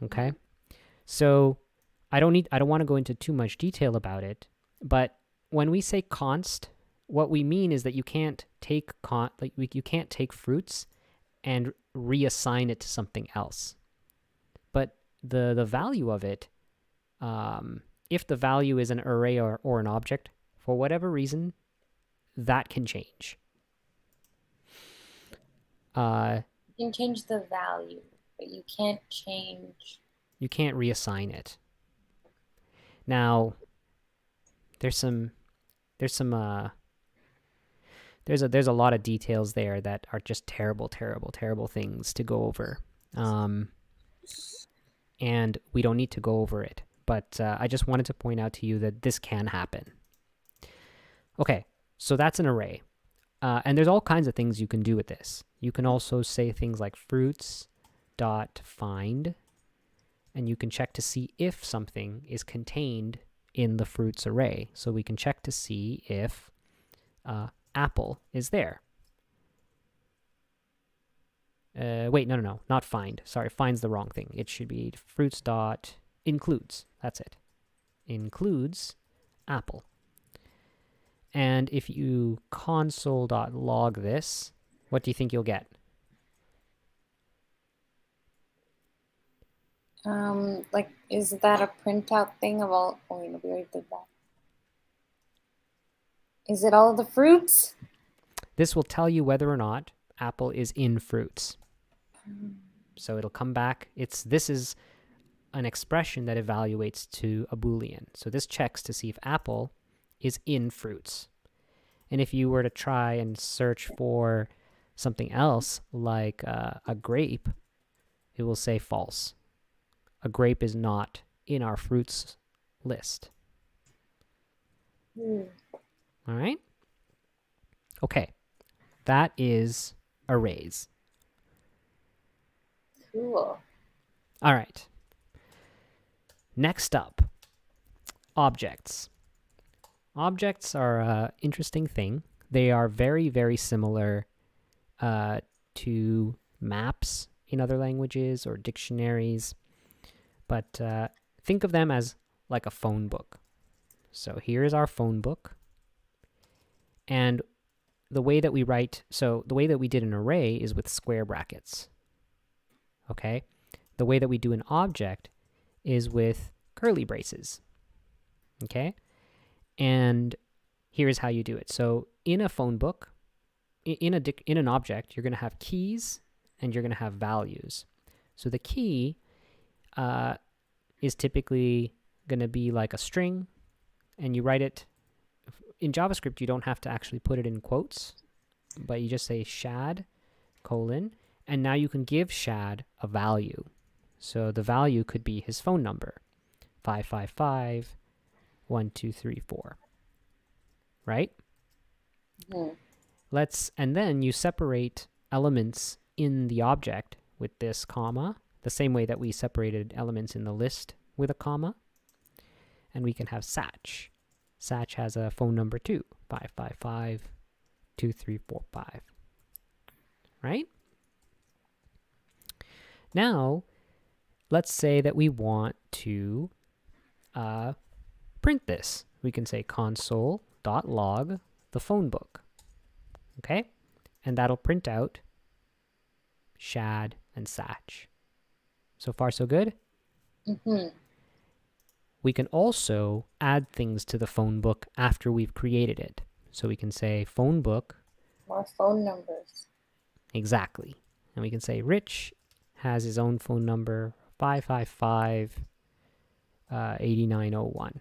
Okay? So I don't want to go into too much detail about it, but when we say const, what we mean is that you can't take you can't take fruits and reassign it to something else. But the value of it, if the value is an array or an object, for whatever reason, that can change. You can change the value, but you can't change. You can't reassign it. Now, there's a lot of details there that are just terrible things to go over. And we don't need to go over it. But I just wanted to point out to you that this can happen. Okay, so that's an array. And there's all kinds of things you can do with this. You can also say things like fruits.find, and you can check to see if something is contained in the fruits array. So we can check to see if apple is there. Wait, no, not find. Sorry, find's the wrong thing. It should be fruits.includes. That's it. Includes apple. And if you console.log this, what do you think you'll get? Like, is that a printout thing of all? Oh, we already did that. Is it all the fruits? This will tell you whether or not apple is in fruits. So it'll come back. This is an expression that evaluates to a Boolean. So this checks to see if apple is in fruits. And if you were to try and search for something else, like a grape, it will say false. A grape is not in our fruits list. All right? Okay. That is arrays. Cool. All right. Next up, objects. Objects are an interesting thing. They are very, very similar to maps in other languages or dictionaries. But think of them as like a phone book. So here is our phone book. And the way that we did an array is with square brackets. Okay? The way that we do an object is with curly braces. Okay? And here's how you do it. So in a phone book, in an object, you're going to have keys and you're going to have values. So the key is typically going to be like a string, and you write it. In JavaScript, you don't have to actually put it in quotes, but you just say shad, colon, and now you can give shad a value. So the value could be his phone number, 555-1234, right? Mm-hmm. And then you separate elements in the object with this comma, the same way that we separated elements in the list with a comma. And we can have Satch. Satch has a phone number too, 555-2345. Right? Now, let's say that we want to print this. We can say console.log the phone book. Okay? And that'll print out Shad and Satch. So far, so good? Mm-hmm. We can also add things to the phone book after we've created it. So we can say phone book. More phone numbers. Exactly. And we can say Rich has his own phone number, 555-8901.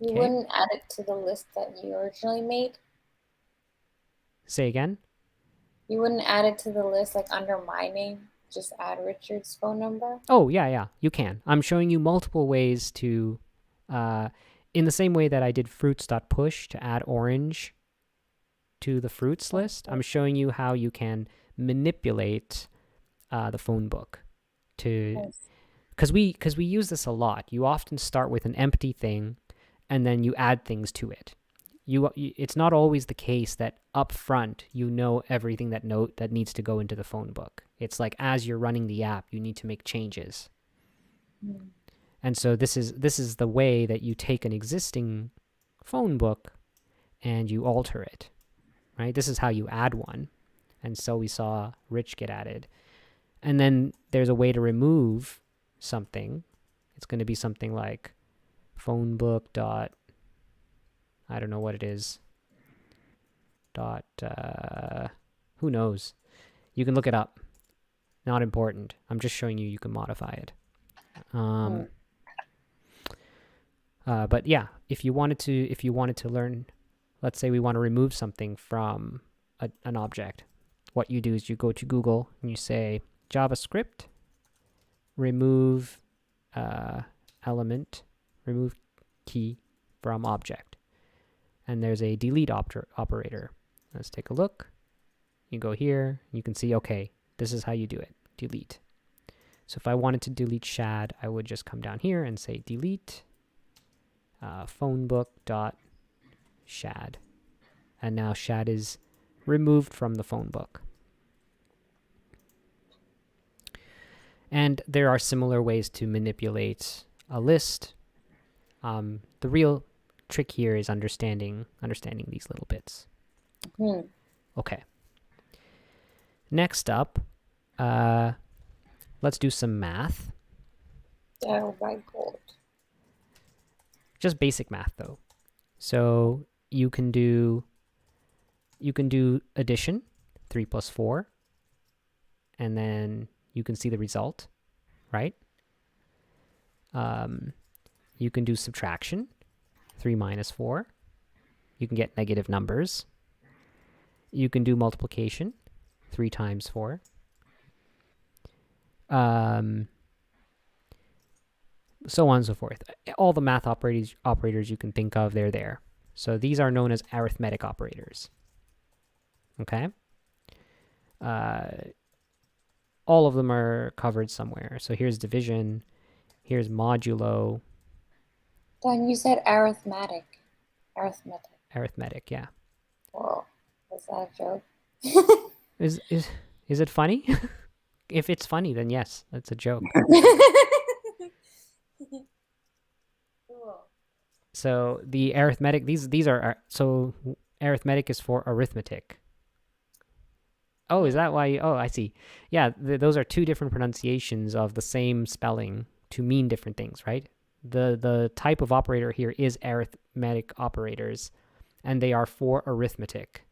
You wouldn't add it to the list that you originally made? Say again? You wouldn't add it to the list like under my name? Just add Richard's phone number? Oh, yeah, you can. I'm showing you multiple ways to, in the same way that I did fruits.push to add orange to the fruits list, I'm showing you how you can manipulate the phone book to because we use this a lot. You often start with an empty thing, and then you add things to it. It's not always the case that up front you know everything that needs to go into the phone book. It's like as you're running the app, you need to make changes. And so this is the way that you take an existing phone book and you alter it, right? This is how you add one. And so we saw rich get added. And then there's a way to remove something. It's going to be something like phone book dot, I don't know what it is, dot, who knows? You can look it up. Not important. I'm just showing you can modify it. But yeah, if you wanted to learn, let's say we want to remove something from an object, what you do is you go to Google and you say JavaScript remove element, remove key from object, and there's a delete operator. Let's take a look. You go here, you can see, okay, this is how you do it, delete. So if I wanted to delete shad, I would just come down here and say delete phonebook.shad. And now shad is removed from the phone book. And there are similar ways to manipulate a list. The real trick here is understanding these little bits. Okay. Next up, let's do some math. Oh my God. Just basic math though. So you can do addition, 3 plus 4, and then you can see the result, right? You can do subtraction, 3 minus 4. You can get negative numbers. You can do multiplication, 3 times 4. So on and so forth. All the math operators you can think of, they're there. So these are known as arithmetic operators. Okay? All of them are covered somewhere. So here's division, here's modulo. Don, you said arithmetic. Arithmetic. Arithmetic, yeah. Whoa, was that a joke? Is it funny? If it's funny, then yes, that's a joke. Cool. So the arithmetic, these are, so arithmetic is for arithmetic. Oh, is that why? Oh, I see. Yeah, those are two different pronunciations of the same spelling to mean different things, right? The type of operator here is arithmetic operators, and they are for arithmetic.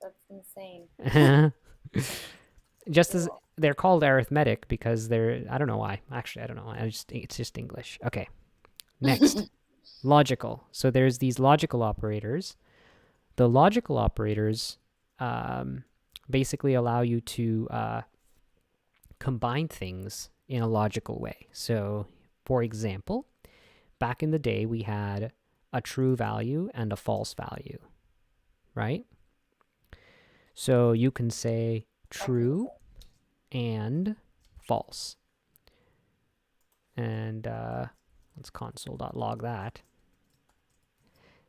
That's insane. Just as they're called arithmetic because they're, I don't know why. Actually, I don't know. It's just English. Okay. Next, logical. So there's these logical operators. The logical operators basically allow you to combine things in a logical way. So, for example, back in the day, we had a true value and a false value, right? So you can say true and false. And let's console.log that.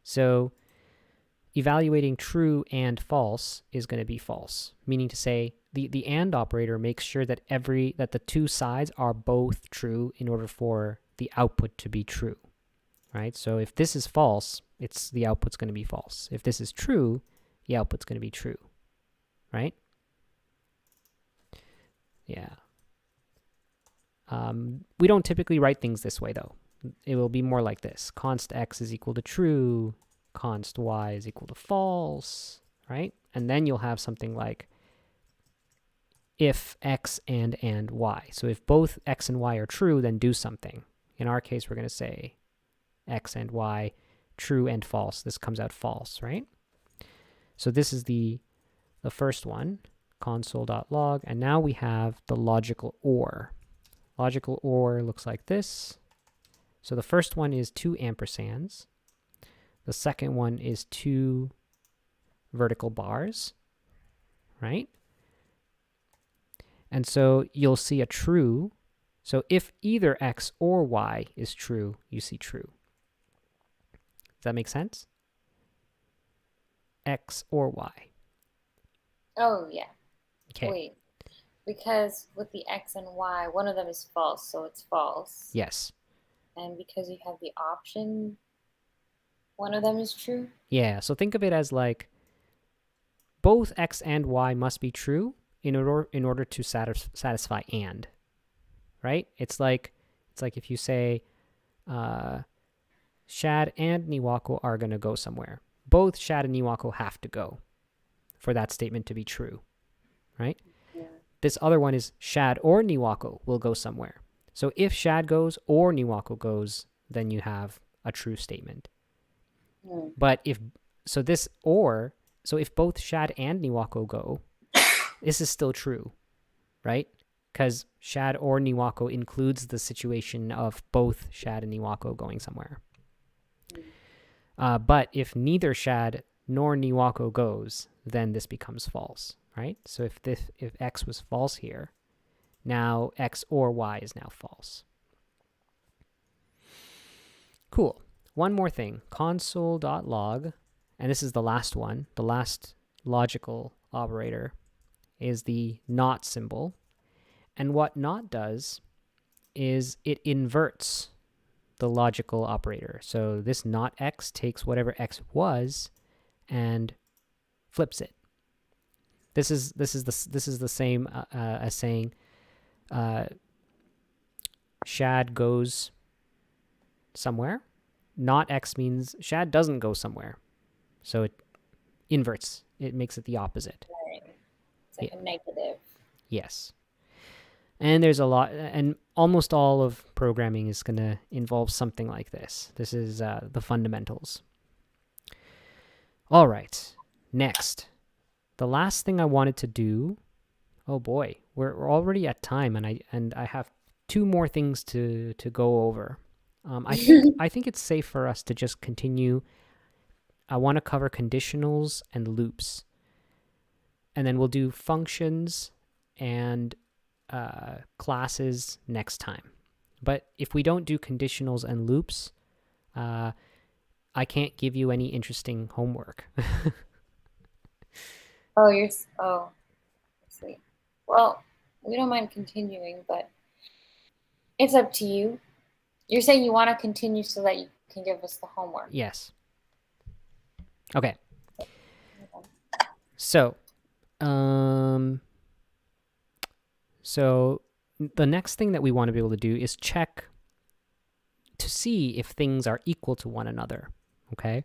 So evaluating true and false is going to be false, meaning to say the and operator makes sure that that the two sides are both true in order for the output to be true, right? So if this is false, the output's going to be false. If this is true, the output's going to be true, right? Yeah. We don't typically write things this way though. It will be more like this. Const x is equal to true, const y is equal to false, right? And then you'll have something like if x and y. So if both x and y are true, then do something. In our case, we're going to say x and y, true and false. This comes out false, right? So this is the first one, console.log, and now we have the logical OR. Logical OR looks like this. So the first one is 2 ampersands. The second one is 2 vertical bars, right? And so you'll see a true. So if either x or y is true, you see true. Does that make sense? X or y. Oh, yeah. Okay. Wait. Because with the x and y, one of them is false, so it's false. Yes. And because you have the option, one of them is true? Yeah, so think of it as like both x and y must be true in order to satisfy and, right? It's like if you say Shad and Niwako are going to go somewhere. Both Shad and Niwako have to go for that statement to be true, right? Yeah. This other one is Shad or Niwako will go somewhere. So if Shad goes or Niwako goes, then you have a true statement. But if both Shad and Niwako go, this is still true, right? Because Shad or Niwako includes the situation of both Shad and Niwako going somewhere. But if neither Shad nor Niwako goes, then this becomes false, right? So if x was false here, now x or y is now false. Cool. One more thing, console.log, and this is the last one, the last logical operator is the not symbol. And what not does is it inverts the logical operator. So this not x takes whatever x was and flips it. This is the same as saying Shad goes somewhere. Not x means Shad doesn't go somewhere. So it inverts. It makes it the opposite. Right. It's like a negative. Yes. And there's a lot, and almost all of programming is going to involve something like this. This is the fundamentals. All right. Next. The last thing I wanted to do, oh boy, we're already at time, and I have two more things to go over. I think it's safe for us to just continue. I want to cover conditionals and loops, and then we'll do functions and classes next time. But if we don't do conditionals and loops, I can't give you any interesting homework. Oh, sweet. Well, we don't mind continuing, but it's up to you. You're saying you want to continue so that you can give us the homework. Yes. Okay. So, so the next thing that we want to be able to do is check to see if things are equal to one another. Okay.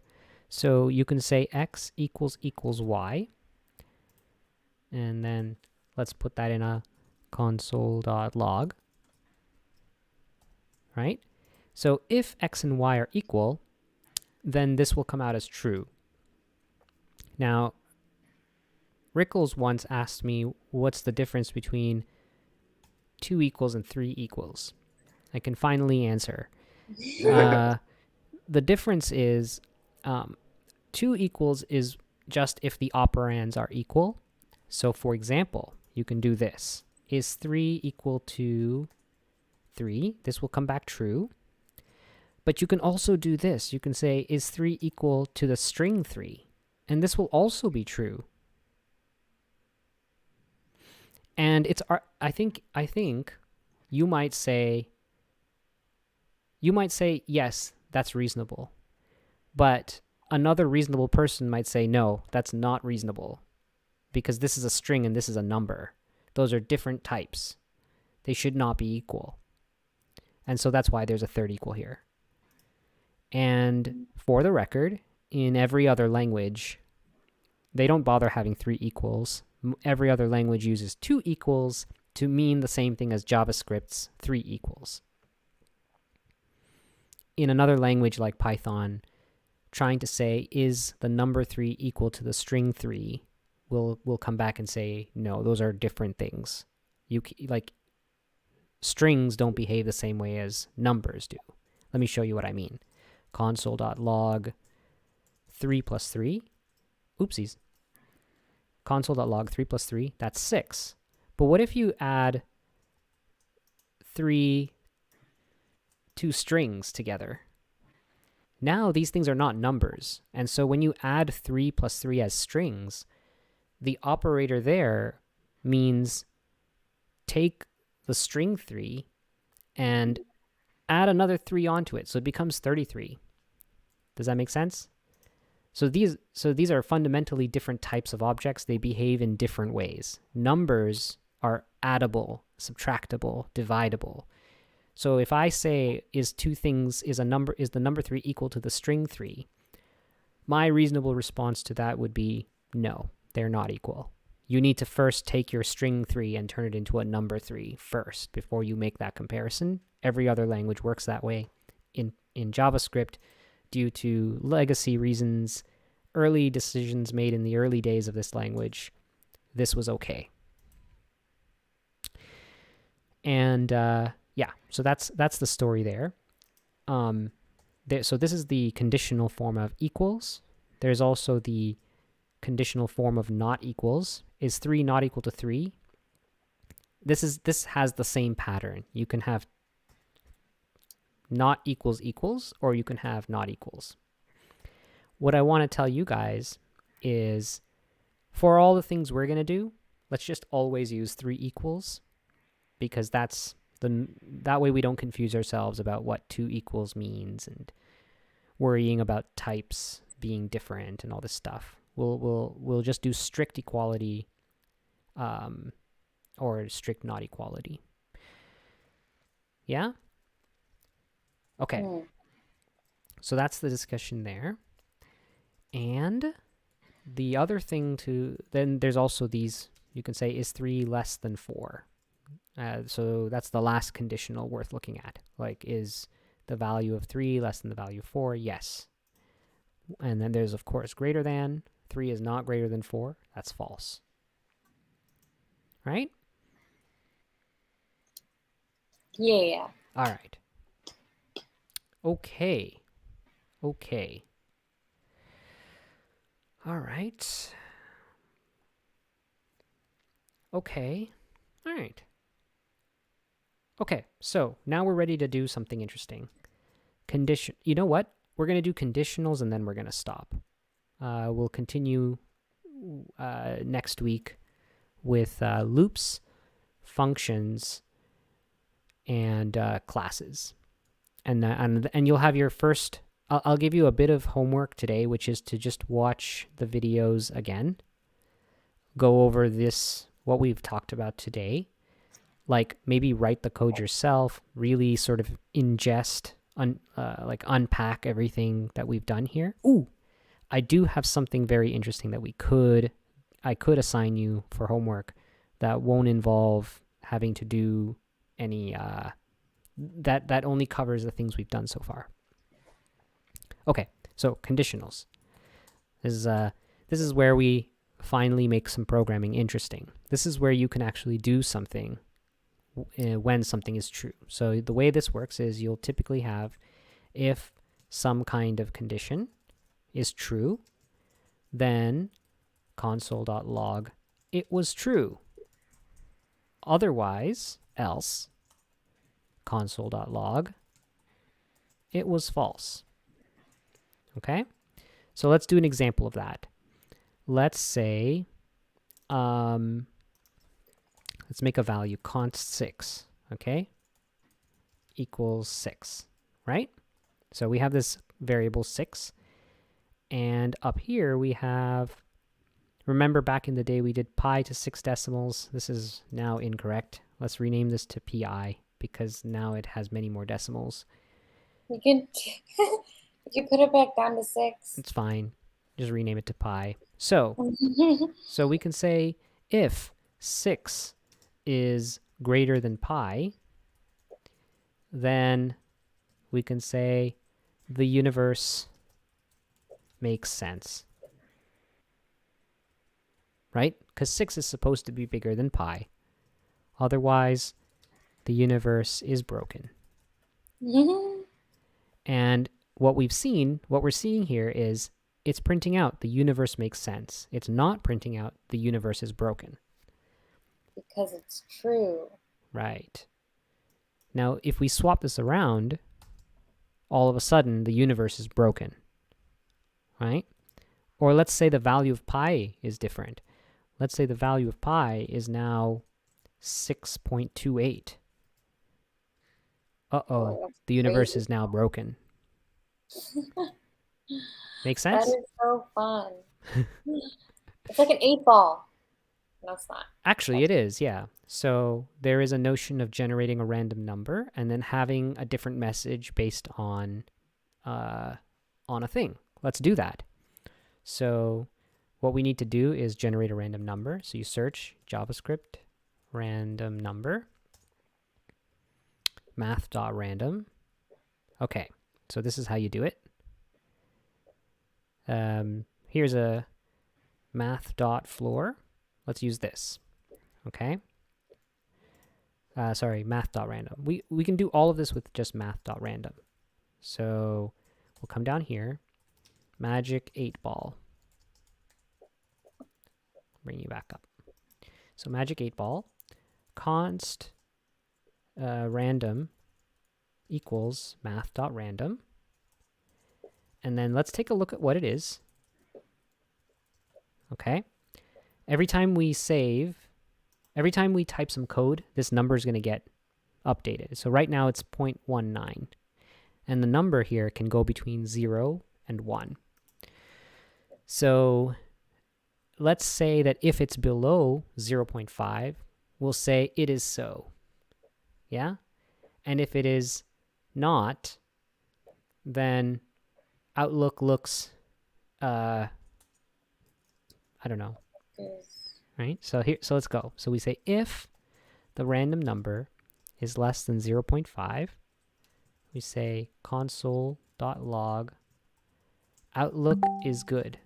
So you can say x equals y. And then let's put that in a console.log. Right? So if x and y are equal, then this will come out as true. Now, Rickles once asked me what's the difference between 2 equals and 3 equals. I can finally answer. The difference is 2 equals is just if the operands are equal. So for example, you can do this. Is 3 equal to 3? This will come back true. But you can also do this. You can say, is 3 equal to the string 3? And this will also be true. And it's, I think you might say, yes, that's reasonable. But another reasonable person might say, no, that's not reasonable. Because this is a string and this is a number. Those are different types. They should not be equal. And so that's why there's a third equal here. And for the record, in every other language, they don't bother having 3 equals. Every other language uses 2 equals to mean the same thing as JavaScript's 3 equals. In another language like Python, trying to say, is the number 3 equal to the string 3, will come back and say, no, those are different things. Like, strings don't behave the same way as numbers do. Let me show you what I mean. Console.log 3 plus 3. Oopsies. Console.log 3 plus 3, that's 6. But what if you add 2 strings together? Now these things are not numbers. And so when you add 3 plus 3 as strings, the operator there means take the string 3 and add another 3 onto it. So it becomes 33. Does that make sense? So these are fundamentally different types of objects. They behave in different ways. Numbers are addable, subtractable, dividable. So if I say is the number 3 equal to the string 3, my reasonable response to that would be no, they're not equal. You need to first take your string 3 and turn it into a number 3 first before you make that comparison. Every other language works that way. In JavaScript, due to legacy reasons, early decisions made in the early days of this language, this was okay. And yeah, so that's the story there. So this is the conditional form of equals. There's also the conditional form of not equals. Is 3 not equal to 3? This has the same pattern. You can have not equals equals, or you can have not equals. What I want to tell you guys is, for all the things we're going to do, let's just always use 3 equals, because that way we don't confuse ourselves about what 2 equals means and worrying about types being different and all this stuff. We'll just do strict equality or strict not equality. Yeah? Okay. So that's the discussion there. And the other thing then there's also these, you can say, is 3 less than 4? So that's the last conditional worth looking at. Like, is the value of 3 less than the value of 4? Yes. And then there's, of course, greater than. 3 is not greater than 4. That's false. Right? Yeah. All right. Okay. All right. Okay. All right. Okay, so now we're ready to do something interesting. You know what? We're going to do conditionals and then we're going to stop. We'll continue next week with loops, functions, and classes. And you'll have your first... I'll give you a bit of homework today, which is to just watch the videos again. Go over what we've talked about today. Like, maybe write the code yourself, really sort of ingest, unpack everything that we've done here. Ooh, I do have something very interesting that I could assign you for homework that won't involve having to do any, that only covers the things we've done so far. Okay, so conditionals. This is where we finally make some programming interesting. This is where you can actually do something when something is true. So the way this works is you'll typically have, if some kind of condition is true, then console.log it was true. Otherwise, else, console.log it was false. Okay? So let's do an example of that. Let's say, let's make a value, const 6, okay? Equals 6, right? So we have this variable 6. And up here we have, remember back in the day we did pi to 6 decimals. This is now incorrect. Let's rename this to pi because now it has many more decimals. You can put it back down to 6. It's fine. Just rename it to pi. So we can say if 6 is greater than pi, then we can say the universe makes sense. Right? Because 6 is supposed to be bigger than pi. Otherwise, the universe is broken. And what we're seeing here is it's printing out the universe makes sense. It's not printing out the universe is broken. because it's true. Right. Now, if we swap this around, all of a sudden the universe is broken, right? Or let's say the value of pi is different. Let's say the value of pi is now 6.28. Uh-oh, Oh, that's the universe crazy. is now broken. Make That sense? is so fun. It's like an 8-ball. No, it's not. Actually, it is, yeah. So there is a notion of generating a random number and then having a different message based on a thing. Let's do that. So what we need to do is generate a random number. So you search JavaScript random number, math.random. Okay, so this is how you do it. Here's a math.floor. Let's use this. Okay. Sorry, math.random. We can do all of this with just math.random. So we'll come down here, magic 8-ball. Bring you back up. So magic 8-ball, const random equals math.random. And then let's take a look at what it is. Okay. Every time we type some code, this number is going to get updated. So right now it's 0.19. And the number here can go between 0 and 1. So let's say that if it's below 0.5, we'll say it is so. Yeah? And if it is not, then Outlook looks, I don't know. Right? So let's go. So we say if the random number is less than 0.5, we say console.log Outlook is good.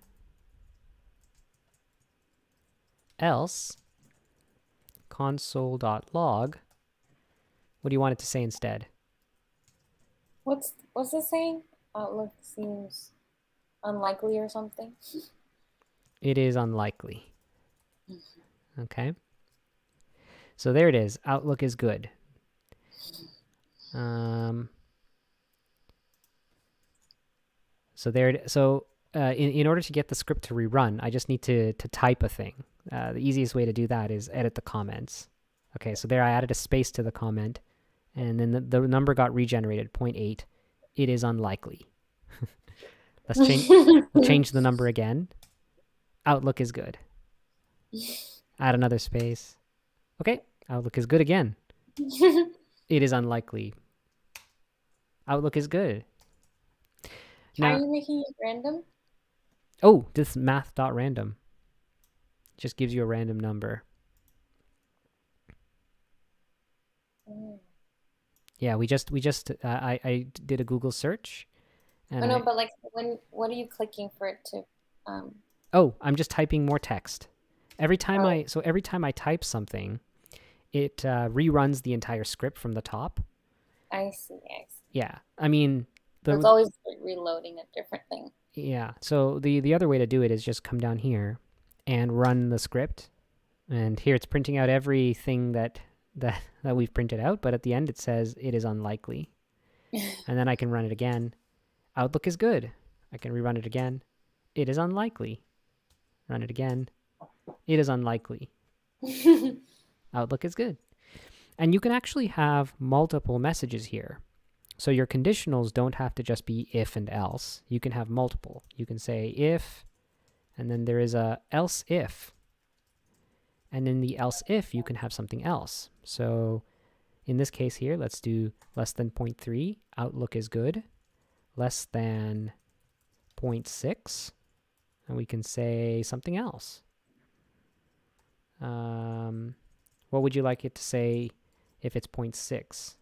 Else console.log, what do you want it to say instead? What's it saying? Outlook seems unlikely or something. It is unlikely. Okay. So there it is. Outlook is good. In order to get the script to rerun, I just need to type a thing. The easiest way to do that is edit the comments. Okay, so there I added a space to the comment, and then the number got regenerated, 0.8. It is unlikely. Let's change the number again. Outlook is good. Add another space. Okay, Outlook is good again. It is unlikely. Outlook is good. How Now, are you making it random? Oh, this math.random just gives you a random number. Yeah, I did a Google search. And but like what are you clicking for it to? Oh, I'm just typing more text. Every time I type something, it reruns the entire script from the top. I see. Yeah, I mean, so it's always reloading a different thing. Yeah, so the other way to do it is just come down here and run the script. And here it's printing out everything that we've printed out, but at the end it says it is unlikely. And then I can run it again. Outlook is good. I can rerun it again. It is unlikely. Run it again. It is unlikely. Outlook is good. And you can actually have multiple messages here. So your conditionals don't have to just be if and else. You can have multiple. You can say if, and then there is a else if. And in the else if, you can have something else. So in this case here, let's do less than 0.3. Outlook is good. Less than 0.6. And we can say something else. What would you like it to say if it's 0.6?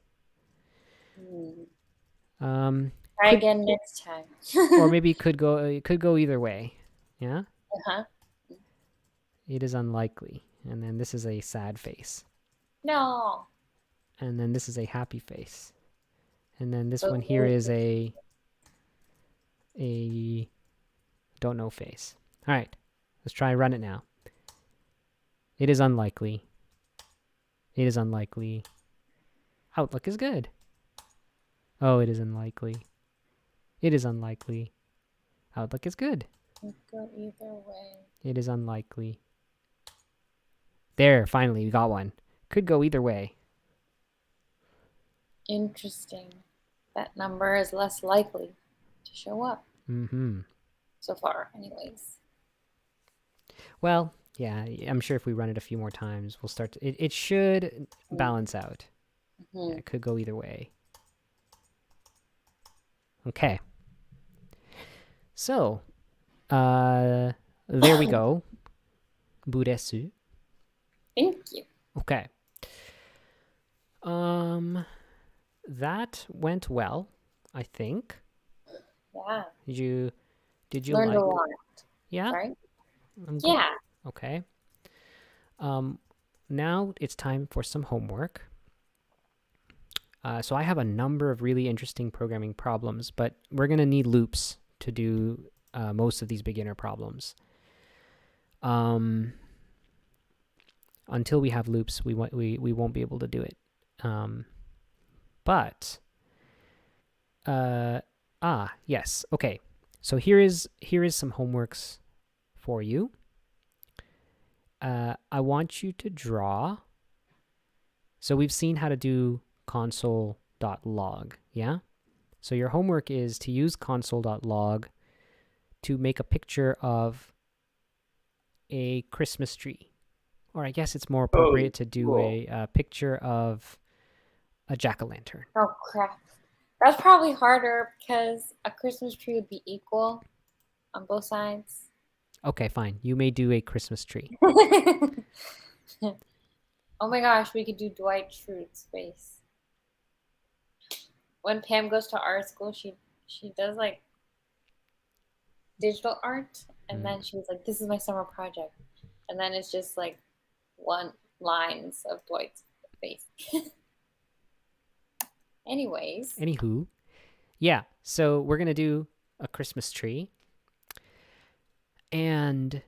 Try again next time. Or maybe it could go either way. Yeah? It is unlikely. And then this is a sad face. No. And then this is a happy face. And then this one here is a don't know face. All right. Let's try and run it now. It is unlikely. It is unlikely. Outlook is good. Oh, it is unlikely. It is unlikely. Outlook is good. Could go either way. It is unlikely. There, finally, we got one. Could go either way. Interesting. That number is less likely to show up. Mm-hmm. So far, anyways. Well, yeah, I'm sure if we run it a few more times, we'll start to... It should balance out. Mm-hmm. Yeah, it could go either way. Okay. So, there we go. Buresu. Thank you. Okay. That went well, I think. Yeah. Did you Learned like? a lot. Yeah. Right? I'm good. Yeah. Okay. Now it's time for some homework. So I have a number of really interesting programming problems, but we're gonna need loops to do most of these beginner problems. Until we have loops, we won't be able to do it. But yes, okay. So here is some homeworks for you. I want you to draw. So we've seen how to do console.log, yeah? So your homework is to use console.log to make a picture of a Christmas tree. Or I guess it's more appropriate to do a picture of a jack-o'-lantern. Oh, crap. That's probably harder because a Christmas tree would be equal on both sides. Okay, fine. You may do a Christmas tree. Oh my gosh, we could do Dwight Schrute's face. When Pam goes to art school, she does like digital art, and then she's like, "This is my summer project," and then it's just like one lines of Dwight's face. Anyways. Anywho, yeah. So we're gonna do a Christmas tree, and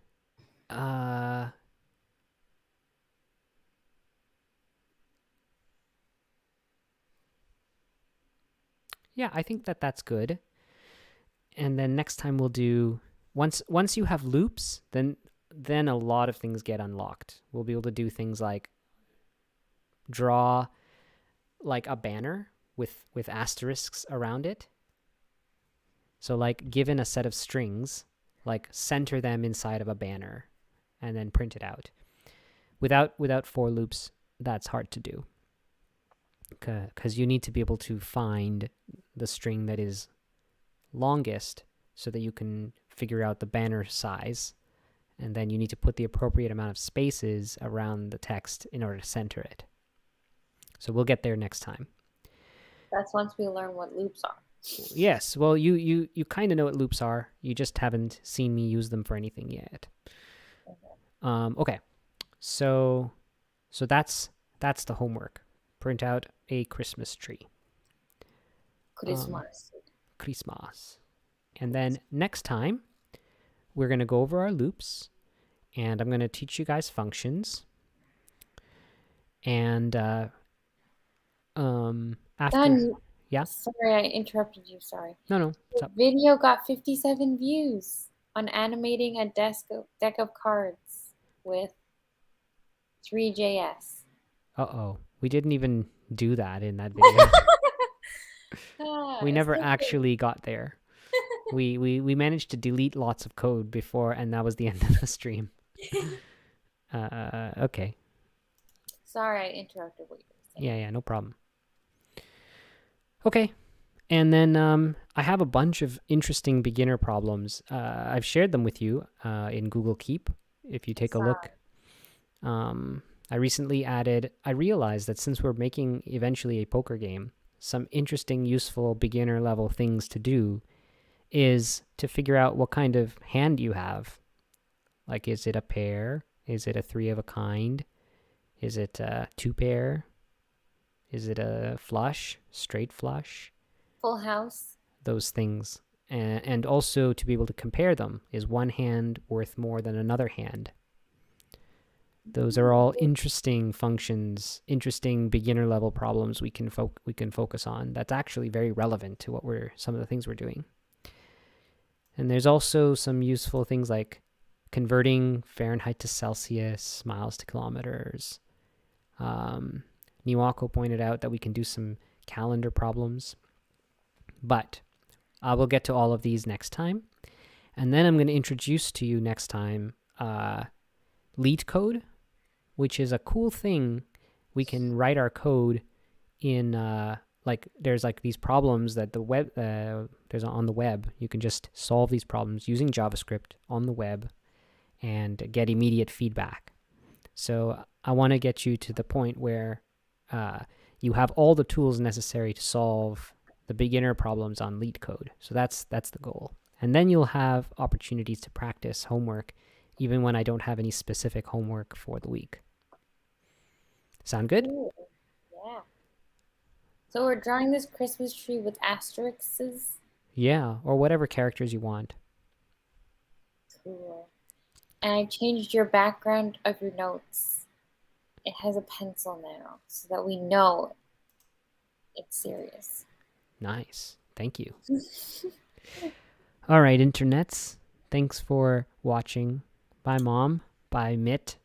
yeah, I think that's good. And then next time we'll do once you have loops, then a lot of things get unlocked. We'll be able to do things like draw like a banner with asterisks around it. So like given a set of strings, like center them inside of a banner and then print it out. Without for loops, that's hard to do. Because you need to be able to find the string that is longest so that you can figure out the banner size, and then you need to put the appropriate amount of spaces around the text in order to center it. So we'll get there next time. That's once we learn what loops are. Yes, well, you kind of know what loops are. You just haven't seen me use them for anything yet. Okay, so that's the homework. Print out a Christmas tree. Christmas. Christmas. And then next time, we're going to go over our loops, and I'm going to teach you guys functions. And after... Done. Yeah? Sorry, I interrupted you. Sorry. No. The video got 57 views on animating a deck of cards with 3JS. Uh-oh. We didn't even do that in that video. We never actually got there. We managed to delete lots of code before, and that was the end of the stream. Okay. Sorry, I interrupted what you were saying. Yeah, no problem. Okay. And then I have a bunch of interesting beginner problems. I've shared them with you in Google Keep, if you take a look. I recently I realized that since we're making eventually a poker game, some interesting, useful, beginner level things to do is to figure out what kind of hand you have. Like, is it a pair? Is it a three of a kind? Is it a two pair? Is it a flush, straight flush? Full house. Those things. And also to be able to compare them. Is one hand worth more than another hand? Those are all interesting functions, interesting beginner level problems we can focus on. That's actually very relevant to some of the things we're doing. And there's also some useful things like converting Fahrenheit to Celsius, miles to kilometers. Niwako pointed out that we can do some calendar problems. But we'll get to all of these next time. And then I'm going to introduce to you next time leet code, which is a cool thing. We can write our code in there's like these problems that the web there's on the web. You can just solve these problems using JavaScript on the web and get immediate feedback. So I want to get you to the point where you have all the tools necessary to solve the beginner problems on leet code. So that's the goal. And then you'll have opportunities to practice homework even when I don't have any specific homework for the week. Sound good? Ooh, yeah. So we're drawing this Christmas tree with asterisks? Yeah, or whatever characters you want. Cool. And I changed your background of your notes. It has a pencil now so that we know it's serious. Nice. Thank you. All right, internets. Thanks for watching. Bye, Mom. Bye, Mitt.